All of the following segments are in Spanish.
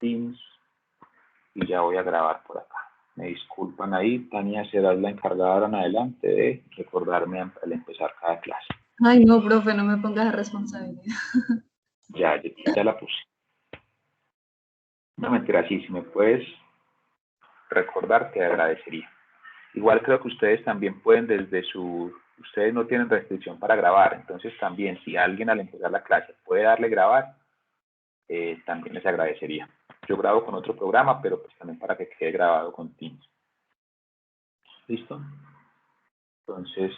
Teams y ya voy a grabar por acá. Me disculpan ahí, Tania será la encargada ahora en adelante de recordarme al empezar cada clase. Ay, no, profe, no me pongas a responsabilidad. Ya la puse. No, mentira, sí, si me puedes recordar, te agradecería. Igual creo que ustedes también pueden ustedes no tienen restricción para grabar, entonces también si alguien al empezar la clase puede darle grabar, también les agradecería. Yo grabo con otro programa, pero pues también para que quede grabado con Teams. ¿Listo? Entonces,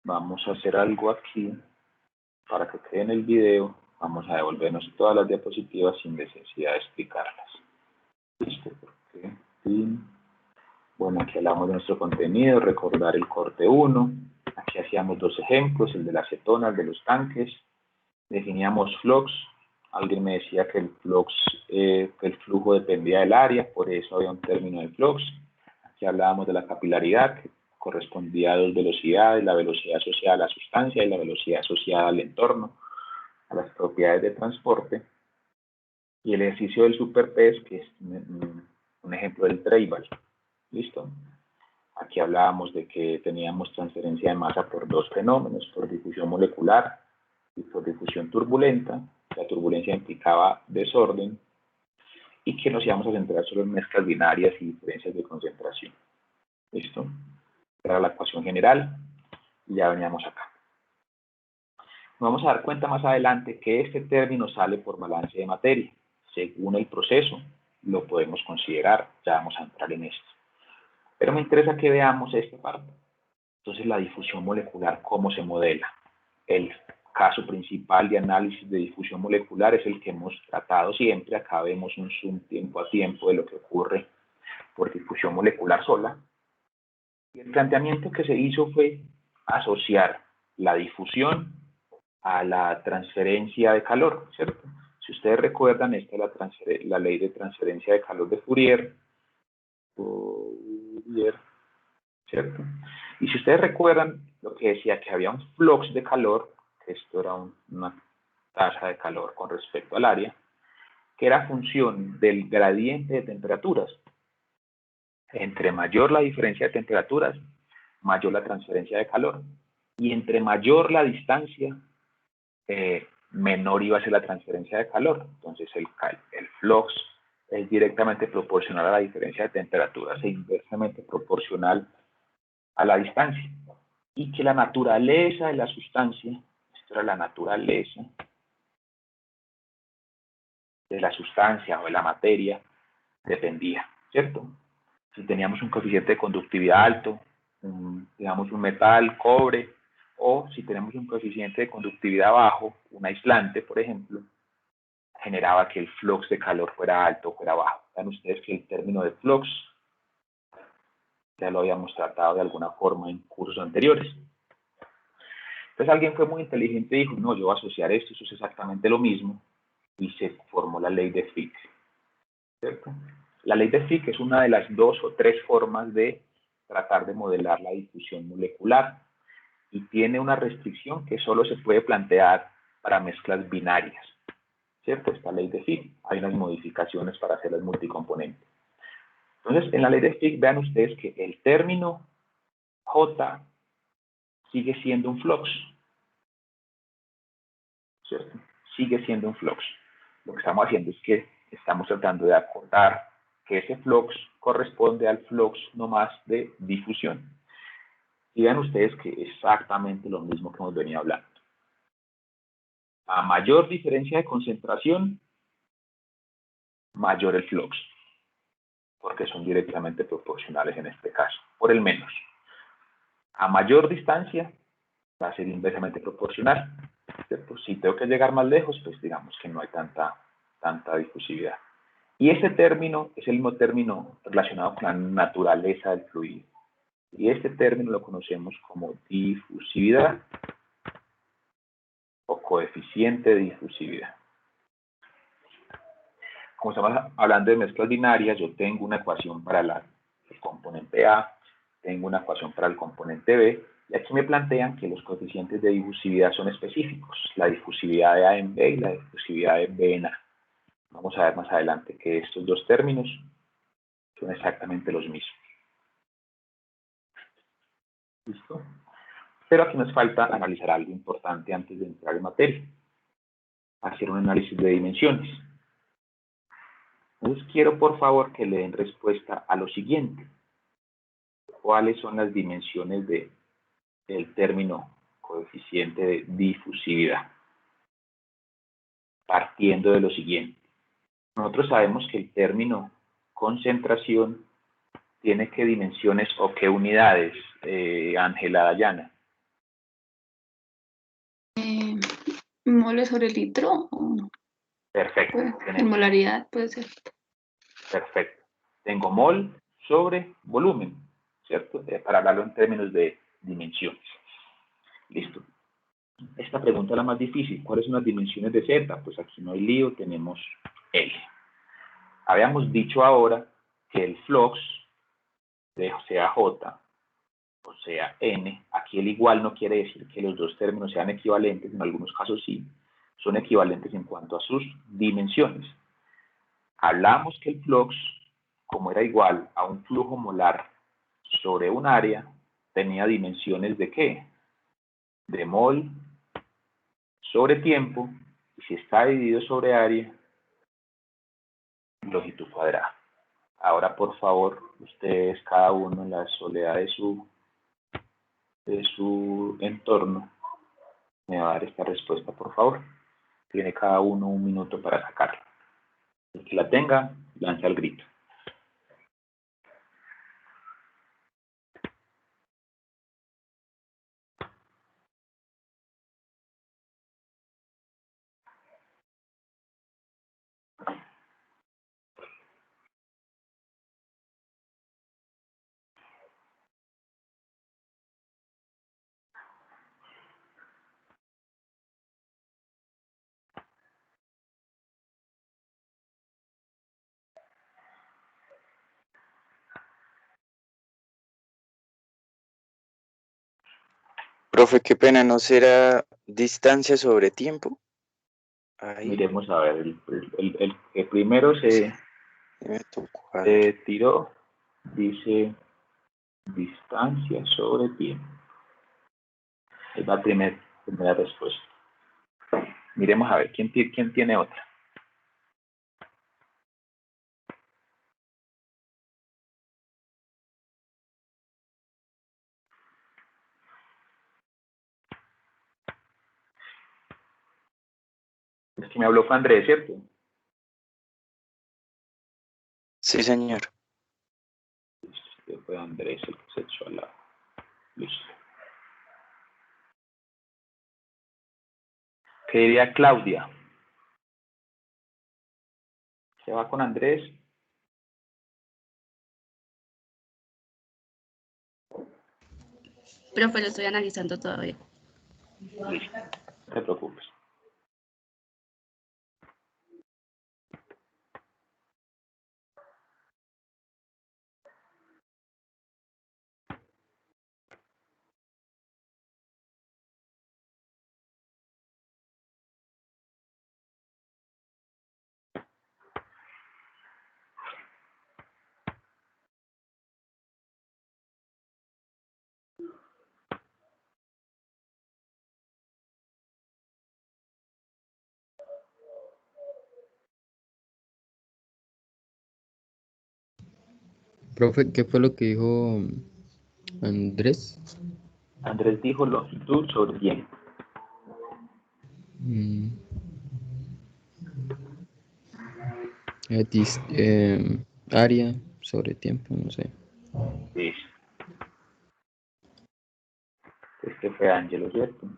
vamos a hacer algo aquí para que quede en el video. Vamos a devolvernos todas las diapositivas sin necesidad de explicarlas. ¿Listo? Porque, sí. Bueno, aquí hablamos de nuestro contenido, recordar el corte 1. Aquí hacíamos dos ejemplos, el de la acetona, el de los tanques. Definíamos flux. Alguien me decía que que el flujo dependía del área, por eso había un término de flux. Aquí hablábamos de la capilaridad, que correspondía a dos velocidades, la velocidad asociada a la sustancia y la velocidad asociada al entorno, a las propiedades de transporte. Y el ejercicio del superpes, que es un ejemplo del Treibal. ¿Listo? Aquí hablábamos de que teníamos transferencia de masa por dos fenómenos, por difusión molecular y por difusión turbulenta. La turbulencia implicaba desorden y que nos íbamos a centrar solo en mezclas binarias y diferencias de concentración. ¿Listo? Era la ecuación general y ya veníamos acá. Nos vamos a dar cuenta más adelante que este término sale por balance de materia. Según el proceso, lo podemos considerar. Ya vamos a entrar en esto. Pero me interesa que veamos esta parte. Entonces, la difusión molecular, ¿cómo se modela? El caso principal de análisis de difusión molecular es el que hemos tratado siempre. Acá vemos un zoom tiempo a tiempo de lo que ocurre por difusión molecular sola. Y el planteamiento que se hizo fue asociar la difusión a la transferencia de calor, ¿cierto? Si ustedes recuerdan, esta es la ley de transferencia de calor de Fourier, ¿cierto? Y si ustedes recuerdan, lo que decía que había un flux de calor, que esto era una tasa de calor con respecto al área, que era función del gradiente de temperaturas. Entre mayor la diferencia de temperaturas, mayor la transferencia de calor. Y entre mayor la distancia, menor iba a ser la transferencia de calor. Entonces el flux es directamente proporcional a la diferencia de temperaturas e inversamente proporcional a la distancia. Y que la naturaleza de la sustancia, esto era la naturaleza de la sustancia o de la materia, dependía, ¿cierto? Si teníamos un coeficiente de conductividad alto, digamos un metal, cobre, o si tenemos un coeficiente de conductividad bajo, un aislante, por ejemplo, generaba que el flux de calor fuera alto o fuera bajo. Vean ustedes que el término de flux ya lo habíamos tratado de alguna forma en cursos anteriores. Entonces alguien fue muy inteligente y dijo, no, yo voy a asociar esto, eso es exactamente lo mismo, y se formó la ley de Fick, ¿cierto? La ley de Fick es una de las dos o tres formas de tratar de modelar la difusión molecular y tiene una restricción que solo se puede plantear para mezclas binarias, ¿cierto? Esta ley de Fick, hay unas modificaciones para hacerlas multicomponentes. Entonces, en la ley de Fick, vean ustedes que el término J sigue siendo un flux, ¿cierto? Sigue siendo un flux. Lo que estamos haciendo es que estamos tratando de acordar que ese flux corresponde al flux nomás de difusión. Y vean ustedes que es exactamente lo mismo que hemos venido hablando. A mayor diferencia de concentración, mayor el flux, porque son directamente proporcionales en este caso, por el menos. A mayor distancia, va a ser inversamente proporcional. ¿Cierto? Si tengo que llegar más lejos, pues digamos que no hay tanta difusividad. Y este término es el mismo término relacionado con la naturaleza del fluido. Y este término lo conocemos como difusividad o coeficiente de difusividad. Como estamos hablando de mezclas binarias, yo tengo una ecuación para el componente A, tengo una ecuación para el componente B, y aquí me plantean que los coeficientes de difusividad son específicos, la difusividad de A en B y la difusividad de B en A. Vamos a ver más adelante que estos dos términos son exactamente los mismos. ¿Listo? Pero aquí nos falta analizar algo importante antes de entrar en materia. Hacer un análisis de dimensiones. Entonces quiero por favor que le den respuesta a lo siguiente. ¿Cuáles son las dimensiones del término coeficiente de difusividad? Partiendo de lo siguiente. Nosotros sabemos que el término concentración tiene qué dimensiones o qué unidades, Ángela Dayana. ¿Mole sobre litro? ¿O Perfecto. en molaridad puede ser? Perfecto. Tengo mol sobre volumen, ¿cierto? Para hablarlo en términos de dimensiones. Listo. Esta pregunta es la más difícil. ¿Cuáles son las dimensiones de Z? Pues aquí no hay lío, tenemos L. Habíamos dicho ahora que el flux, sea J o sea N, aquí el igual no quiere decir que los dos términos sean equivalentes, en algunos casos sí, son equivalentes en cuanto a sus dimensiones. Hablamos que el flux, como era igual a un flujo molar sobre un área, tenía dimensiones de ¿qué? De mol sobre tiempo, y si está dividido sobre área, longitud cuadrada. Ahora, por favor, ustedes, cada uno en la soledad de su entorno, me va a dar esta respuesta, por favor. Tiene cada uno un minuto para sacarla. El que la tenga, lanza el grito. Profe, qué pena, ¿no será distancia sobre tiempo? Ahí. Miremos a ver, el que primero se tiró, dice distancia sobre tiempo. Es la primera respuesta. Miremos a ver, ¿quién tiene otra? Es que me habló fue Andrés, ¿cierto? Sí, señor. Listo, fue Andrés el que se echó al lado. Listo. ¿Qué diría Claudia? ¿Se va con Andrés? Profe, lo estoy analizando todavía. Listo, no te preocupes. Profe, ¿qué fue lo que dijo Andrés? Andrés dijo longitud sobre tiempo. Área sobre tiempo, no sé. Listo. Este fue Ángelo, ¿cierto?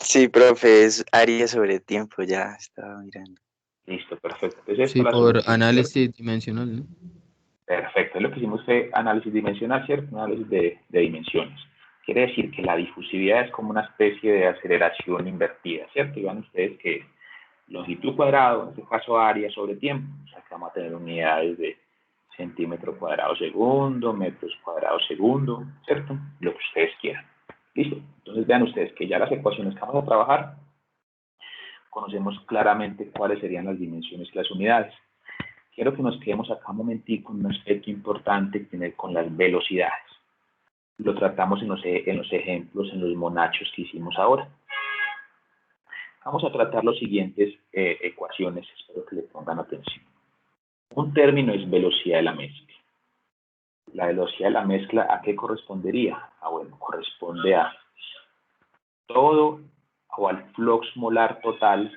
Sí, profe, es área sobre tiempo, ya estaba mirando. Listo, perfecto. Entonces, Sí, esta es la por solución, análisis ¿cierto? dimensional, ¿no? Perfecto. Lo que hicimos fue análisis dimensional, ¿cierto? Un análisis de dimensiones. Quiere decir que la difusividad es como una especie de aceleración invertida, ¿cierto? Y van ustedes que longitud cuadrada, en este caso área sobre tiempo, o sea que vamos a tener unidades de centímetro cuadrado segundo, metros cuadrados segundo, ¿cierto? Lo que ustedes quieran. Listo. Entonces vean ustedes que ya las ecuaciones que vamos a trabajar conocemos claramente cuáles serían las dimensiones y las unidades. Quiero que nos quedemos acá un momentico en un aspecto importante que tiene que ver con las velocidades. Lo tratamos en los ejemplos, en los monachos que hicimos ahora. Vamos a tratar las siguientes ecuaciones, espero que le pongan atención. Un término es velocidad de la mezcla. La velocidad de la mezcla, ¿a qué correspondería? Bueno, corresponde a todo o al flux molar total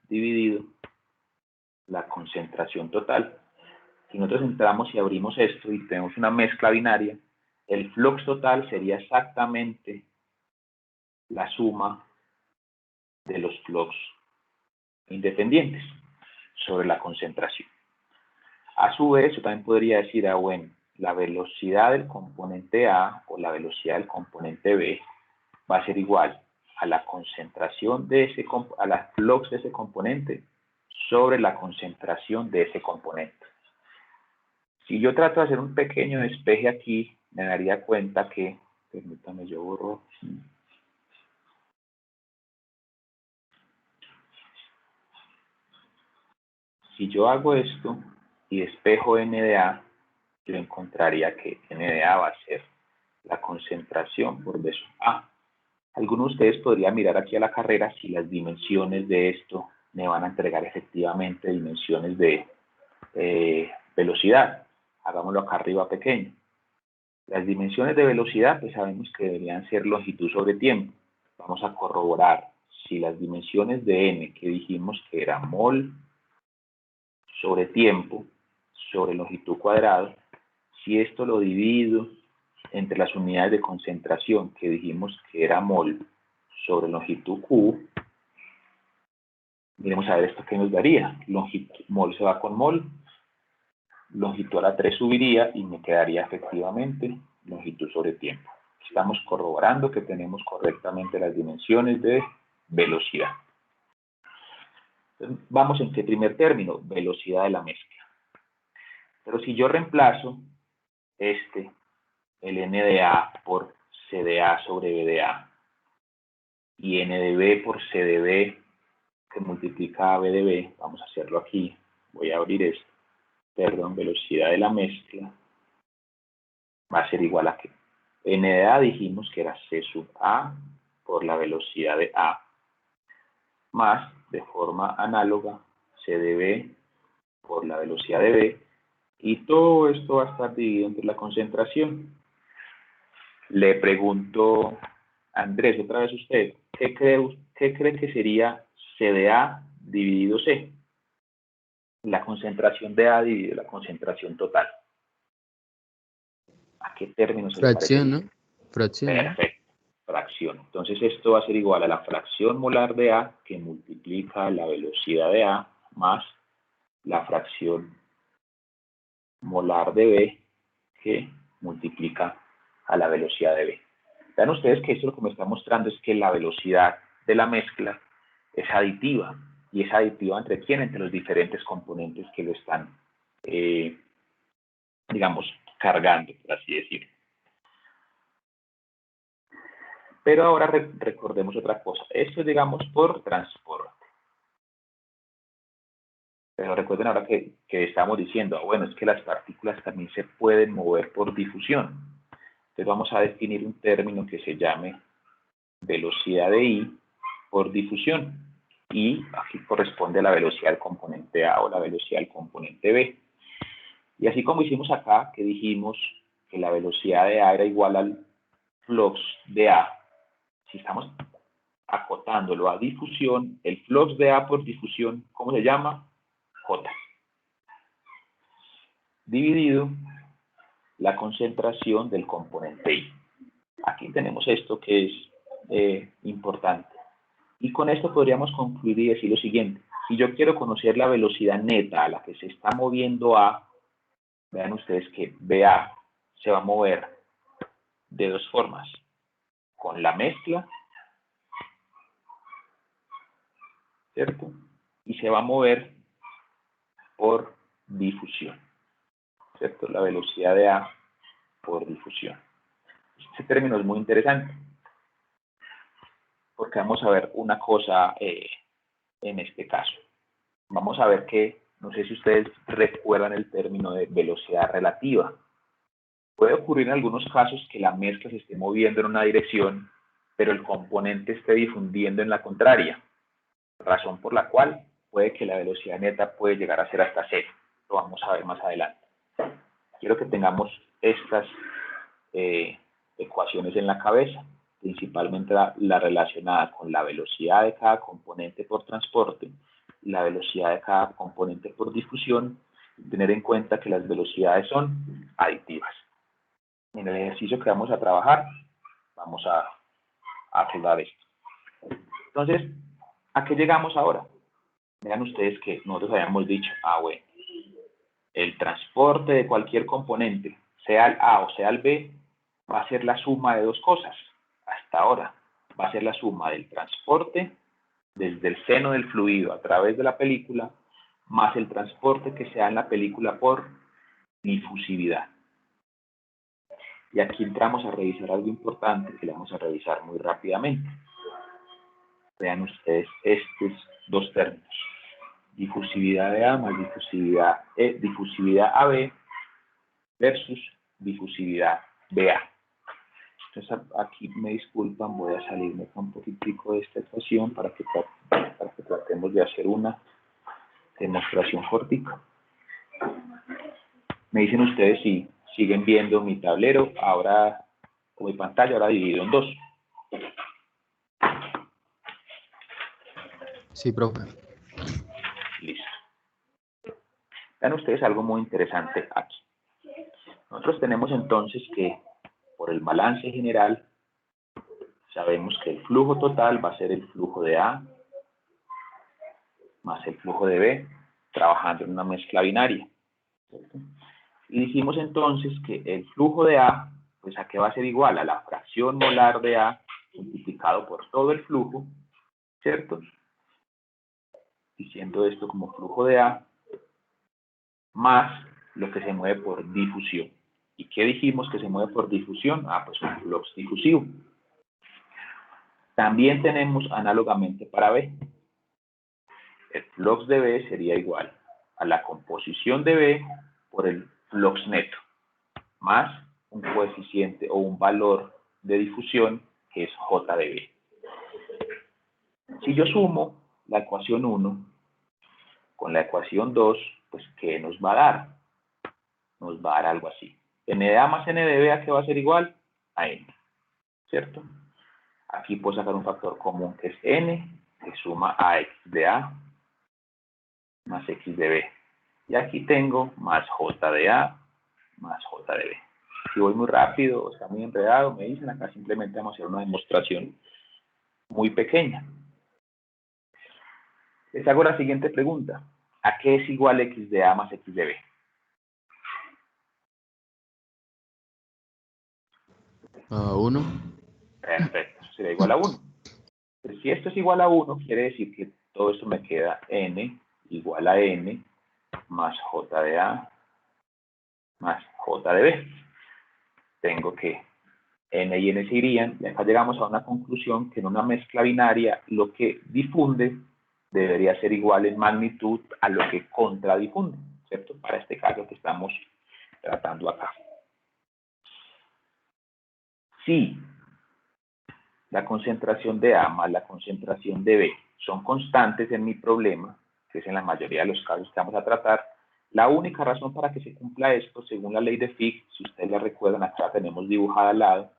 dividido la concentración total. Si nosotros entramos y abrimos esto y tenemos una mezcla binaria, el flux total sería exactamente la suma de los flux independientes sobre la concentración. A su vez, yo también podría decir, bueno, la velocidad del componente A o la velocidad del componente B va a ser igual a la concentración de a la flux de ese componente sobre la concentración de ese componente. Si yo trato de hacer un pequeño despeje aquí, me daría cuenta que, permítame, yo borro aquí. Si yo hago esto y despejo N de A, yo encontraría que N de A va a ser la concentración por B sub A. Algunos de ustedes podrían mirar aquí a la carrera si las dimensiones de esto me van a entregar efectivamente dimensiones de velocidad. Hagámoslo acá arriba pequeño. Las dimensiones de velocidad, pues sabemos que deberían ser longitud sobre tiempo. Vamos a corroborar si las dimensiones de n, que dijimos que era mol sobre tiempo, sobre longitud cuadrada, si esto lo divido entre las unidades de concentración, que dijimos que era mol sobre longitud q, miremos a ver esto qué nos daría. Mol se va con mol, longitud a la 3 subiría y me quedaría efectivamente longitud sobre tiempo. Estamos corroborando que tenemos correctamente las dimensiones de velocidad. Entonces, vamos en qué primer término, velocidad de la mezcla. Pero si yo reemplazo el N de A por C de A sobre B de A, y N de B por C de B, que multiplica a B de B, vamos a hacerlo aquí, voy a abrir esto, perdón, velocidad de la mezcla, va a ser igual a que N de A dijimos que era C sub A por la velocidad de A, más, de forma análoga, C de B por la velocidad de B, y todo esto va a estar dividido entre la concentración. Le pregunto, Andrés, otra vez usted, ¿qué cree que sería C de A dividido C? La concentración de A dividido la concentración total. ¿A qué término se le parece? Fracción, ¿no? Fracción, ¿no? Perfecto, fracción. Entonces esto va a ser igual a la fracción molar de A que multiplica la velocidad de A más la fracción molar de B que multiplica a la velocidad de B. Vean ustedes que esto lo que me está mostrando es que la velocidad de la mezcla es aditiva. ¿Y es aditiva entre quién? Entre los diferentes componentes que lo están, digamos, cargando, por así decirlo. Pero ahora recordemos otra cosa. Esto es, digamos, por transporte. Pero recuerden ahora que estamos diciendo, bueno, es que las partículas también se pueden mover por difusión. Entonces vamos a definir un término que se llame velocidad de I por difusión. Y aquí corresponde a la velocidad del componente A o la velocidad del componente B. Y así como hicimos acá, que dijimos que la velocidad de A era igual al flux de A, si estamos acotándolo a difusión, el flux de A por difusión, ¿cómo se llama? J. Dividido la concentración del componente I. Aquí tenemos esto que es importante. Y con esto podríamos concluir y decir lo siguiente. Si yo quiero conocer la velocidad neta a la que se está moviendo A, vean ustedes que BA se va a mover de dos formas. Con la mezcla, ¿cierto? Y se va a mover por difusión, ¿cierto? La velocidad de A por difusión. Este término es muy interesante, porque vamos a ver una cosa en este caso. Vamos a ver que, no sé si ustedes recuerdan el término de velocidad relativa. Puede ocurrir en algunos casos que la mezcla se esté moviendo en una dirección, pero el componente esté difundiendo en la contraria, razón por la cual puede que la velocidad neta puede llegar a ser hasta cero. Lo vamos a ver más adelante. Quiero que tengamos estas ecuaciones en la cabeza, principalmente la relacionada con la velocidad de cada componente por transporte, la velocidad de cada componente por difusión, y tener en cuenta que las velocidades son aditivas. En el ejercicio que vamos a trabajar, vamos a arreglar esto. Entonces, ¿a qué llegamos ahora? Vean ustedes que nosotros habíamos dicho, bueno, el transporte de cualquier componente, sea el A o sea el B, va a ser la suma de dos cosas. Hasta ahora, va a ser la suma del transporte desde el seno del fluido a través de la película, más el transporte que se da en la película por difusividad. Y aquí entramos a revisar algo importante que le vamos a revisar muy rápidamente. Vean ustedes estos dos términos. Difusividad de A más difusividad AB versus difusividad BA. Entonces aquí me disculpan, voy a salirme un poquitico de esta ecuación para que tratemos de hacer una demostración cortica. Me dicen ustedes si siguen viendo mi tablero, ahora, o mi pantalla, ahora dividido en dos. Sí, profe. Listo. Vean ustedes algo muy interesante aquí. Nosotros tenemos entonces que, por el balance general, sabemos que el flujo total va a ser el flujo de A más el flujo de B, trabajando en una mezcla binaria, ¿cierto? Y dijimos entonces que el flujo de A, pues ¿a qué va a ser igual? A la fracción molar de A multiplicado por todo el flujo, ¿cierto? Diciendo esto como flujo de A, más lo que se mueve por difusión. ¿Y qué dijimos que se mueve por difusión? Pues un flux difusivo. También tenemos análogamente para B. El flux de B sería igual a la composición de B por el flux neto, más un coeficiente o un valor de difusión que es J de B. Si yo sumo la ecuación 1 con la ecuación 2, pues ¿qué nos va a dar? Nos va a dar algo así. N de A más N de B, ¿a qué va a ser igual? A N, ¿cierto? Aquí puedo sacar un factor común que es N, que suma a X de A más X de B. Y aquí tengo más J de A más J de B. Si voy muy rápido, está muy enredado, me dicen acá simplemente vamos a hacer una demostración muy pequeña. Les hago la siguiente pregunta. ¿A qué es igual X de A más X de B? A 1. Perfecto, eso sería igual a 1. Pero si esto es igual a 1, quiere decir que todo esto me queda N igual a N más J de A más J de B. Tengo que N y N se irían, y acá llegamos a una conclusión que en una mezcla binaria lo que difunde debería ser igual en magnitud a lo que contradifunde, ¿cierto? Para este caso que estamos tratando acá. Si la concentración de A más la concentración de B son constantes en mi problema, que es en la mayoría de los casos que vamos a tratar, la única razón para que se cumpla esto, según la ley de Fick, si ustedes la recuerdan, acá tenemos dibujada al lado,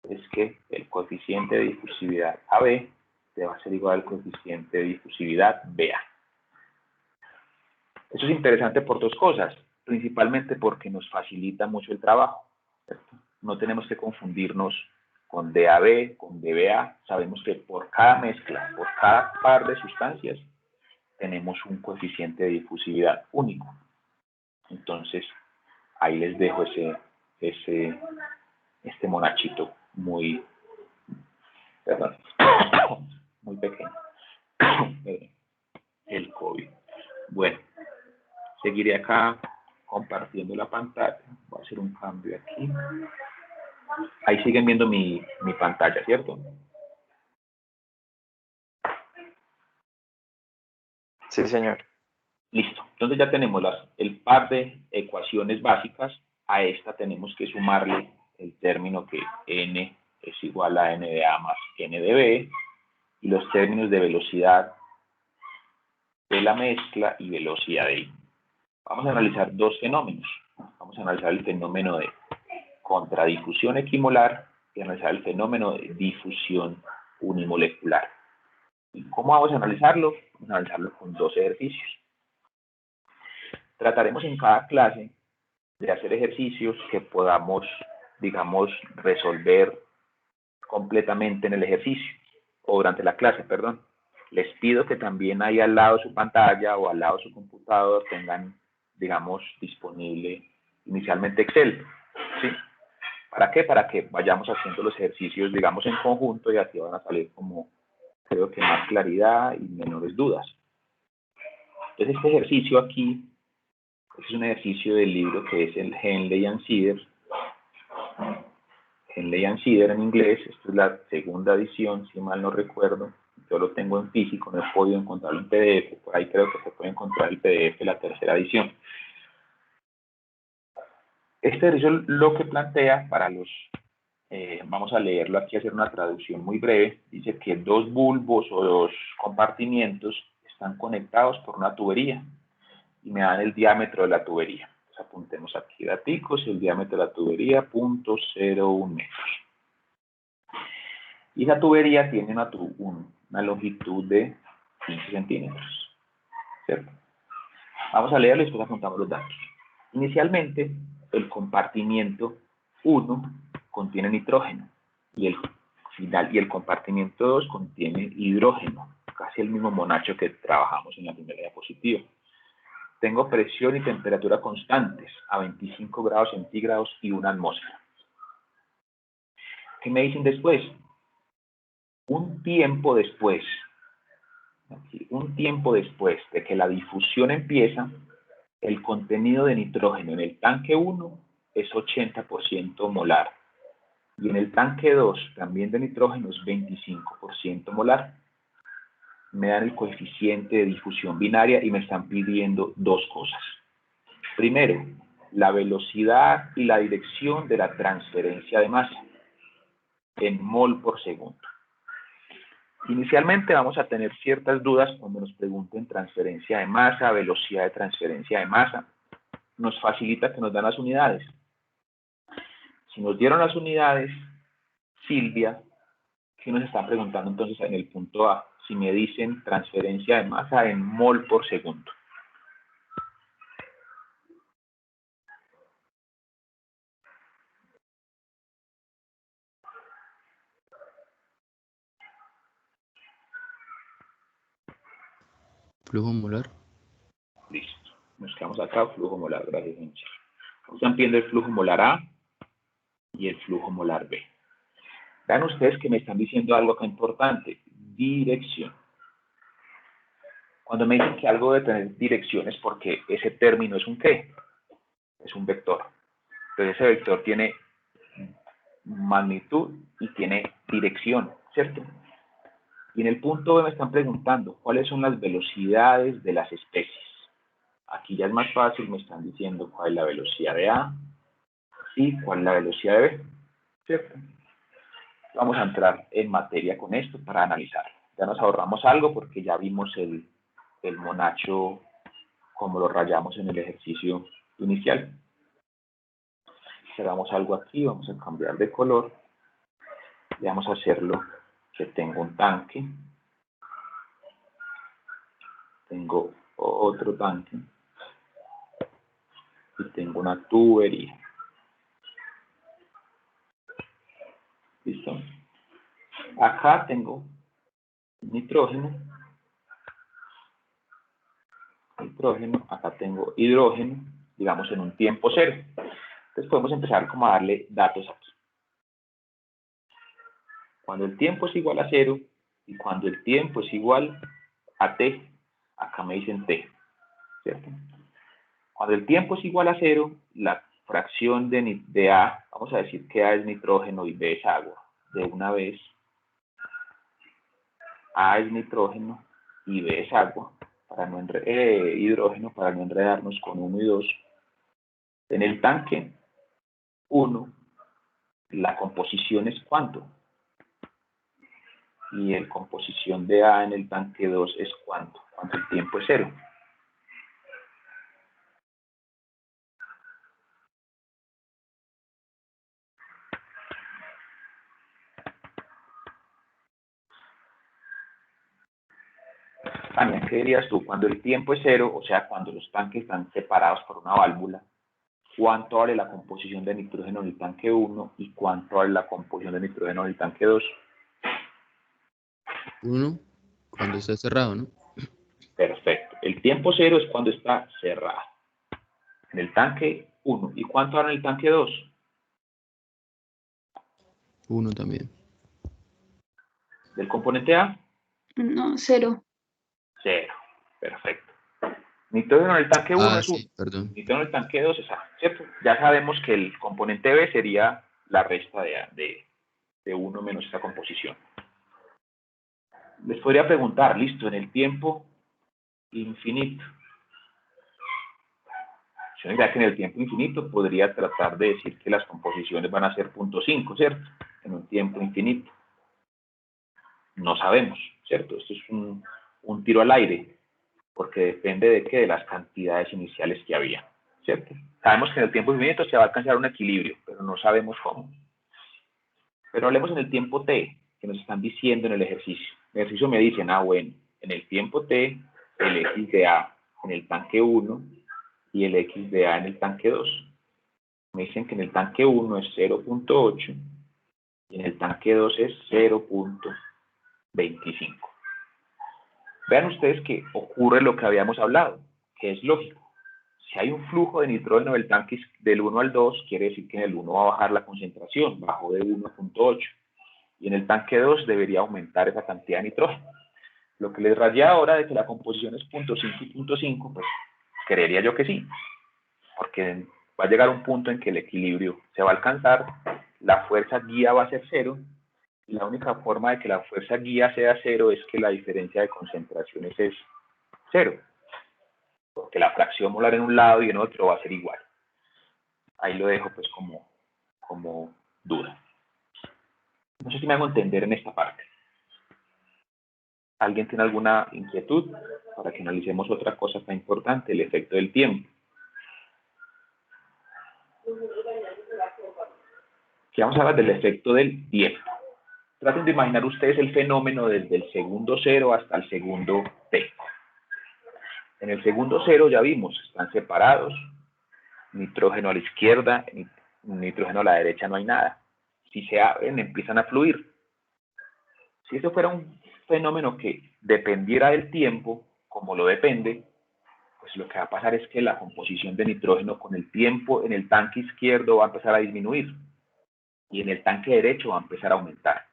es que el coeficiente de difusividad AB debe ser igual al coeficiente de difusividad BA. Eso es interesante por dos cosas, principalmente porque nos facilita mucho el trabajo, ¿cierto? No tenemos que confundirnos con DAB, con DBA. Sabemos que por cada mezcla, por cada par de sustancias, tenemos un coeficiente de difusividad único. Entonces, ahí les dejo este monachito muy pequeño. El COVID. Bueno, seguiré acá compartiendo la pantalla. Voy a hacer un cambio aquí. Ahí siguen viendo mi pantalla, ¿cierto? Sí, señor. Listo. Entonces ya tenemos el par de ecuaciones básicas. A esta tenemos que sumarle el término que n es igual a n de a más n de b y los términos de velocidad de la mezcla y velocidad de I. Vamos a analizar dos fenómenos. Vamos a analizar el fenómeno de contradifusión equimolar y analizar el fenómeno de difusión unimolecular. ¿Y cómo vamos a analizarlo? Vamos a analizarlo con dos ejercicios. Trataremos en cada clase de hacer ejercicios que podamos, digamos, resolver completamente en el ejercicio, o durante la clase, perdón. Les pido que también ahí al lado de su pantalla o al lado de su computador tengan, digamos, disponible inicialmente Excel, ¿sí? ¿Para qué? Para que vayamos haciendo los ejercicios, digamos, en conjunto y así van a salir como, creo que más claridad y menores dudas. Entonces, este ejercicio aquí es un ejercicio del libro que es el Henley and Cedar. Henley and Cedar en inglés. Esta es la segunda edición, si mal no recuerdo. Yo lo tengo en físico, no he podido encontrarlo en PDF. Por ahí creo que se puede encontrar el PDF de la tercera edición. Este ejercicio lo que plantea para los... vamos a leerlo aquí, hacer una traducción muy breve. Dice que dos bulbos o dos compartimientos están conectados por una tubería y me dan el diámetro de la tubería. Entonces apuntemos aquí daticos, el diámetro de la tubería, 0.01 metros. Y esa tubería tiene una longitud de 15 centímetros, ¿cierto? Vamos a leerlo y después apuntamos los datos. Inicialmente, el compartimiento 1 contiene nitrógeno y el compartimiento 2 contiene hidrógeno, casi el mismo monacho que trabajamos en la primera diapositiva. Tengo presión y temperatura constantes a 25 grados centígrados y una atmósfera. ¿Qué me dicen después? Un tiempo después de que la difusión empieza, el contenido de nitrógeno en el tanque 1 es 80% molar. Y en el tanque 2, también de nitrógeno, es 25% molar. Me dan el coeficiente de difusión binaria y me están pidiendo dos cosas. Primero, la velocidad y la dirección de la transferencia de masa en mol por segundo. Inicialmente vamos a tener ciertas dudas cuando nos pregunten transferencia de masa, velocidad de transferencia de masa. Nos facilita que nos dan las unidades. Si nos dieron las unidades, Silvia, ¿qué nos están preguntando entonces en el punto A? Si me dicen transferencia de masa en mol por segundo. Flujo molar. Listo. Nos quedamos acá, flujo molar, gracias, Michel. Están viendo el flujo molar A y el flujo molar B. Vean ustedes que me están diciendo algo acá importante, dirección. Cuando me dicen que algo debe tener dirección es porque ese término es un ¿qué? Es un vector. Entonces ese vector tiene magnitud y tiene dirección, ¿cierto? Y en el punto B me están preguntando cuáles son las velocidades de las especies. Aquí ya es más fácil, me están diciendo cuál es la velocidad de A y cuál es la velocidad de B, ¿cierto? Vamos a entrar en materia con esto para analizarlo. Ya nos ahorramos algo porque ya vimos el monacho como lo rayamos en el ejercicio inicial. Si hagamos algo aquí, vamos a cambiar de color y vamos a hacerlo que tengo un tanque, tengo otro tanque y tengo una tubería. ¿Listo? Acá tengo nitrógeno, acá tengo hidrógeno, digamos en un tiempo cero. Entonces podemos empezar como a darle datos aquí. Cuando el tiempo es igual a 0 y cuando el tiempo es igual a t, acá me dicen t, ¿cierto? Cuando el tiempo es igual a 0, la fracción de A, vamos a decir que A es nitrógeno y B es agua. De una vez, A es nitrógeno y B es agua. hidrógeno, para no enredarnos con 1 y 2. En el tanque 1, la composición es ¿cuánto? Y la composición de A en el tanque 2 es ¿cuánto? Cuando el tiempo es 0. Tania, ¿qué dirías tú? Cuando el tiempo es 0, o sea, cuando los tanques están separados por una válvula, ¿cuánto vale la composición de nitrógeno en el tanque 1 y cuánto vale la composición de nitrógeno en el tanque 2? 1 cuando está cerrado, ¿no? Perfecto. El tiempo 0 es cuando está cerrado. En el tanque 1. ¿Y cuánto vale en el tanque 2? 1 también. ¿Del componente A? No, 0. 0. Perfecto. Nitrógeno en el tanque 1 es 1. Sí, perdón. Nitrógeno en el tanque 2 es A, ¿cierto? Ya sabemos que el componente B sería la resta de 1 menos esta composición. Les podría preguntar, listo, en el tiempo infinito. Ya que en el tiempo infinito podría tratar de decir que las composiciones van a ser 0.5, ¿cierto? En un tiempo infinito. No sabemos, ¿cierto? Esto es un tiro al aire, porque depende de qué, de las cantidades iniciales que había, ¿cierto? Sabemos que en el tiempo infinito se va a alcanzar un equilibrio, pero no sabemos cómo. Pero hablemos en el tiempo t, que nos están diciendo en el ejercicio. En el ejercicio me dicen, bueno, en el tiempo t, el x de A en el tanque 1 y el x de A en el tanque 2. Me dicen que en el tanque 1 es 0.8 y en el tanque 2 es 0.25. Vean ustedes que ocurre lo que habíamos hablado, que es lógico. Si hay un flujo de nitrógeno del tanque del 1 al 2, quiere decir que en el 1 va a bajar la concentración, bajó de 1.8. Y en el tanque 2 debería aumentar esa cantidad de nitrógeno. Lo que les rayé ahora de que la composición es 0.5 y 0.5, pues creería yo que sí, porque va a llegar un punto en que el equilibrio se va a alcanzar, la fuerza guía va a ser 0, y la única forma de que la fuerza guía sea 0 es que la diferencia de concentraciones es 0, porque la fracción molar en un lado y en otro va a ser igual. Ahí lo dejo pues como duda. No sé si me hago entender en esta parte. ¿Alguien tiene alguna inquietud para que analicemos otra cosa tan importante, el efecto del tiempo? Aquí vamos a hablar del efecto del tiempo. Traten de imaginar ustedes el fenómeno desde el segundo 0 hasta el segundo t. En el segundo 0 ya vimos, están separados, nitrógeno a la izquierda, nitrógeno a la derecha, no hay nada. Si se abren, empiezan a fluir. Si eso fuera un fenómeno que dependiera del tiempo, como lo depende, pues lo que va a pasar es que la composición de nitrógeno con el tiempo en el tanque izquierdo va a empezar a disminuir y en el tanque derecho va a empezar a aumentar.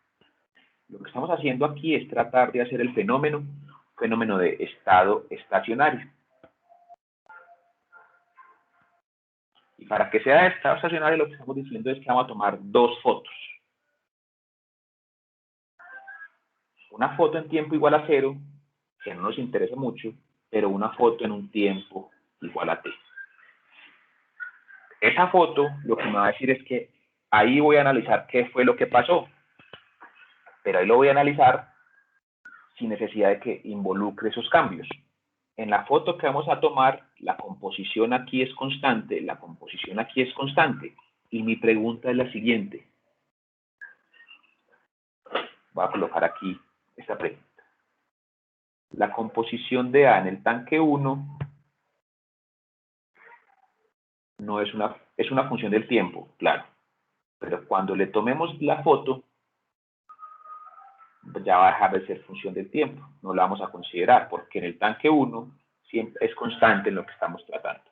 Lo que estamos haciendo aquí es tratar de hacer el fenómeno de estado estacionario. Y para que sea estado estacionario, lo que estamos diciendo es que vamos a tomar 2 fotos. Una foto en tiempo igual a 0, que no nos interesa mucho, pero una foto en un tiempo igual a t. Esa foto lo que me va a decir es que ahí voy a analizar qué fue lo que pasó, pero ahí lo voy a analizar sin necesidad de que involucre esos cambios. En la foto que vamos a tomar, la composición aquí es constante, la composición aquí es constante. Y mi pregunta es la siguiente. Voy a colocar aquí esta pregunta. La composición de A en el tanque 1 no es una función del tiempo, claro. Pero cuando le tomemos la foto, ya va a dejar de ser función del tiempo. No la vamos a considerar, porque en el tanque 1 siempre es constante en lo que estamos tratando.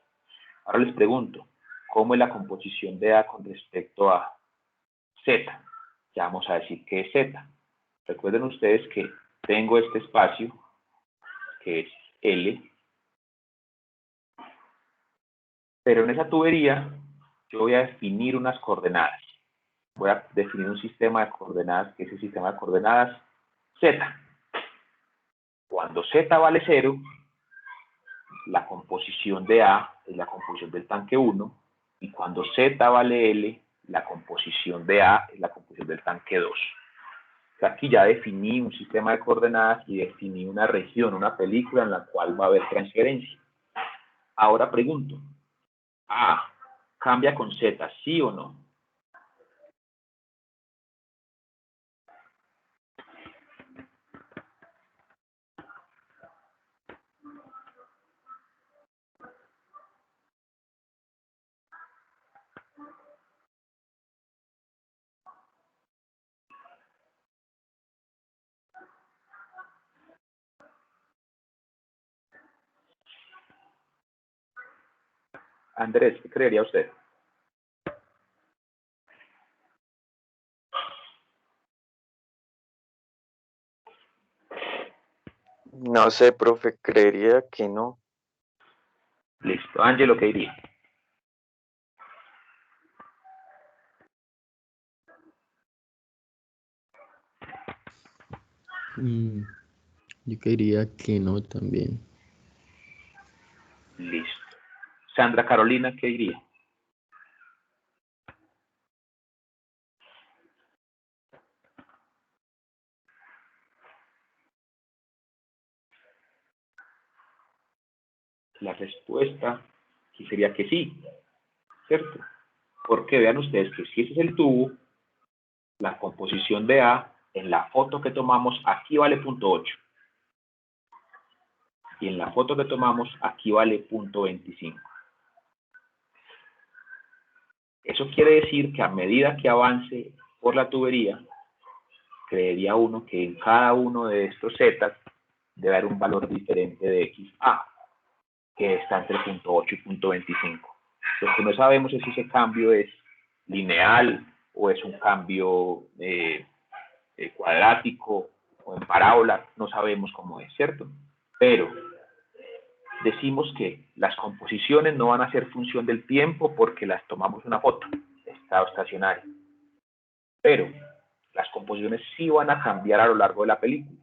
Ahora les pregunto, ¿cómo es la composición de A con respecto a Z? Ya vamos a decir que es Z. Recuerden ustedes que tengo este espacio, que es L, pero en esa tubería yo voy a definir unas coordenadas. Voy a definir un sistema de coordenadas, que es el sistema de coordenadas Z. Cuando Z vale 0, la composición de A es la composición del tanque 1, y cuando Z vale L, la composición de A es la composición del tanque 2. Aquí ya definí un sistema de coordenadas y definí una región, una película en la cual va a haber transferencia. Ahora pregunto, A, ¿cambia con Z, sí o no? Andrés, ¿qué creería usted? No sé, profe, creería que no. Listo. Ángelo, ¿qué diría? Mm, yo creería que no también. Listo. Sandra Carolina, ¿qué diría? La respuesta aquí sería que sí, ¿cierto? Porque vean ustedes que si ese es el tubo, la composición de A en la foto que tomamos aquí vale 0.8. Y en la foto que tomamos aquí vale 0.25. Eso quiere decir que a medida que avance por la tubería, creería uno que en cada uno de estos Z debe haber un valor diferente de XA, que está entre 0.8 y 0.25. Lo que no sabemos es si ese cambio es lineal o es un cambio cuadrático o en parábola, no sabemos cómo es, ¿cierto? Pero decimos que las composiciones no van a ser función del tiempo porque las tomamos una foto, estado estacionario. Pero las composiciones sí van a cambiar a lo largo de la película,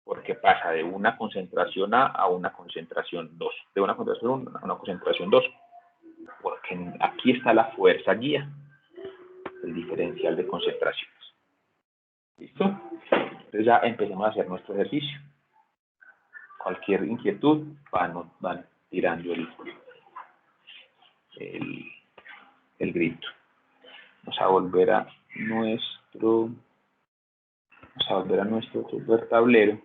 porque pasa de una concentración A una concentración 2, de una concentración 1 a una concentración 2, porque aquí está la fuerza guía, el diferencial de concentraciones. ¿Listo? Entonces ya empecemos a hacer nuestro ejercicio. Cualquier inquietud van tirando el grito. Vamos a volver a nuestro super tablero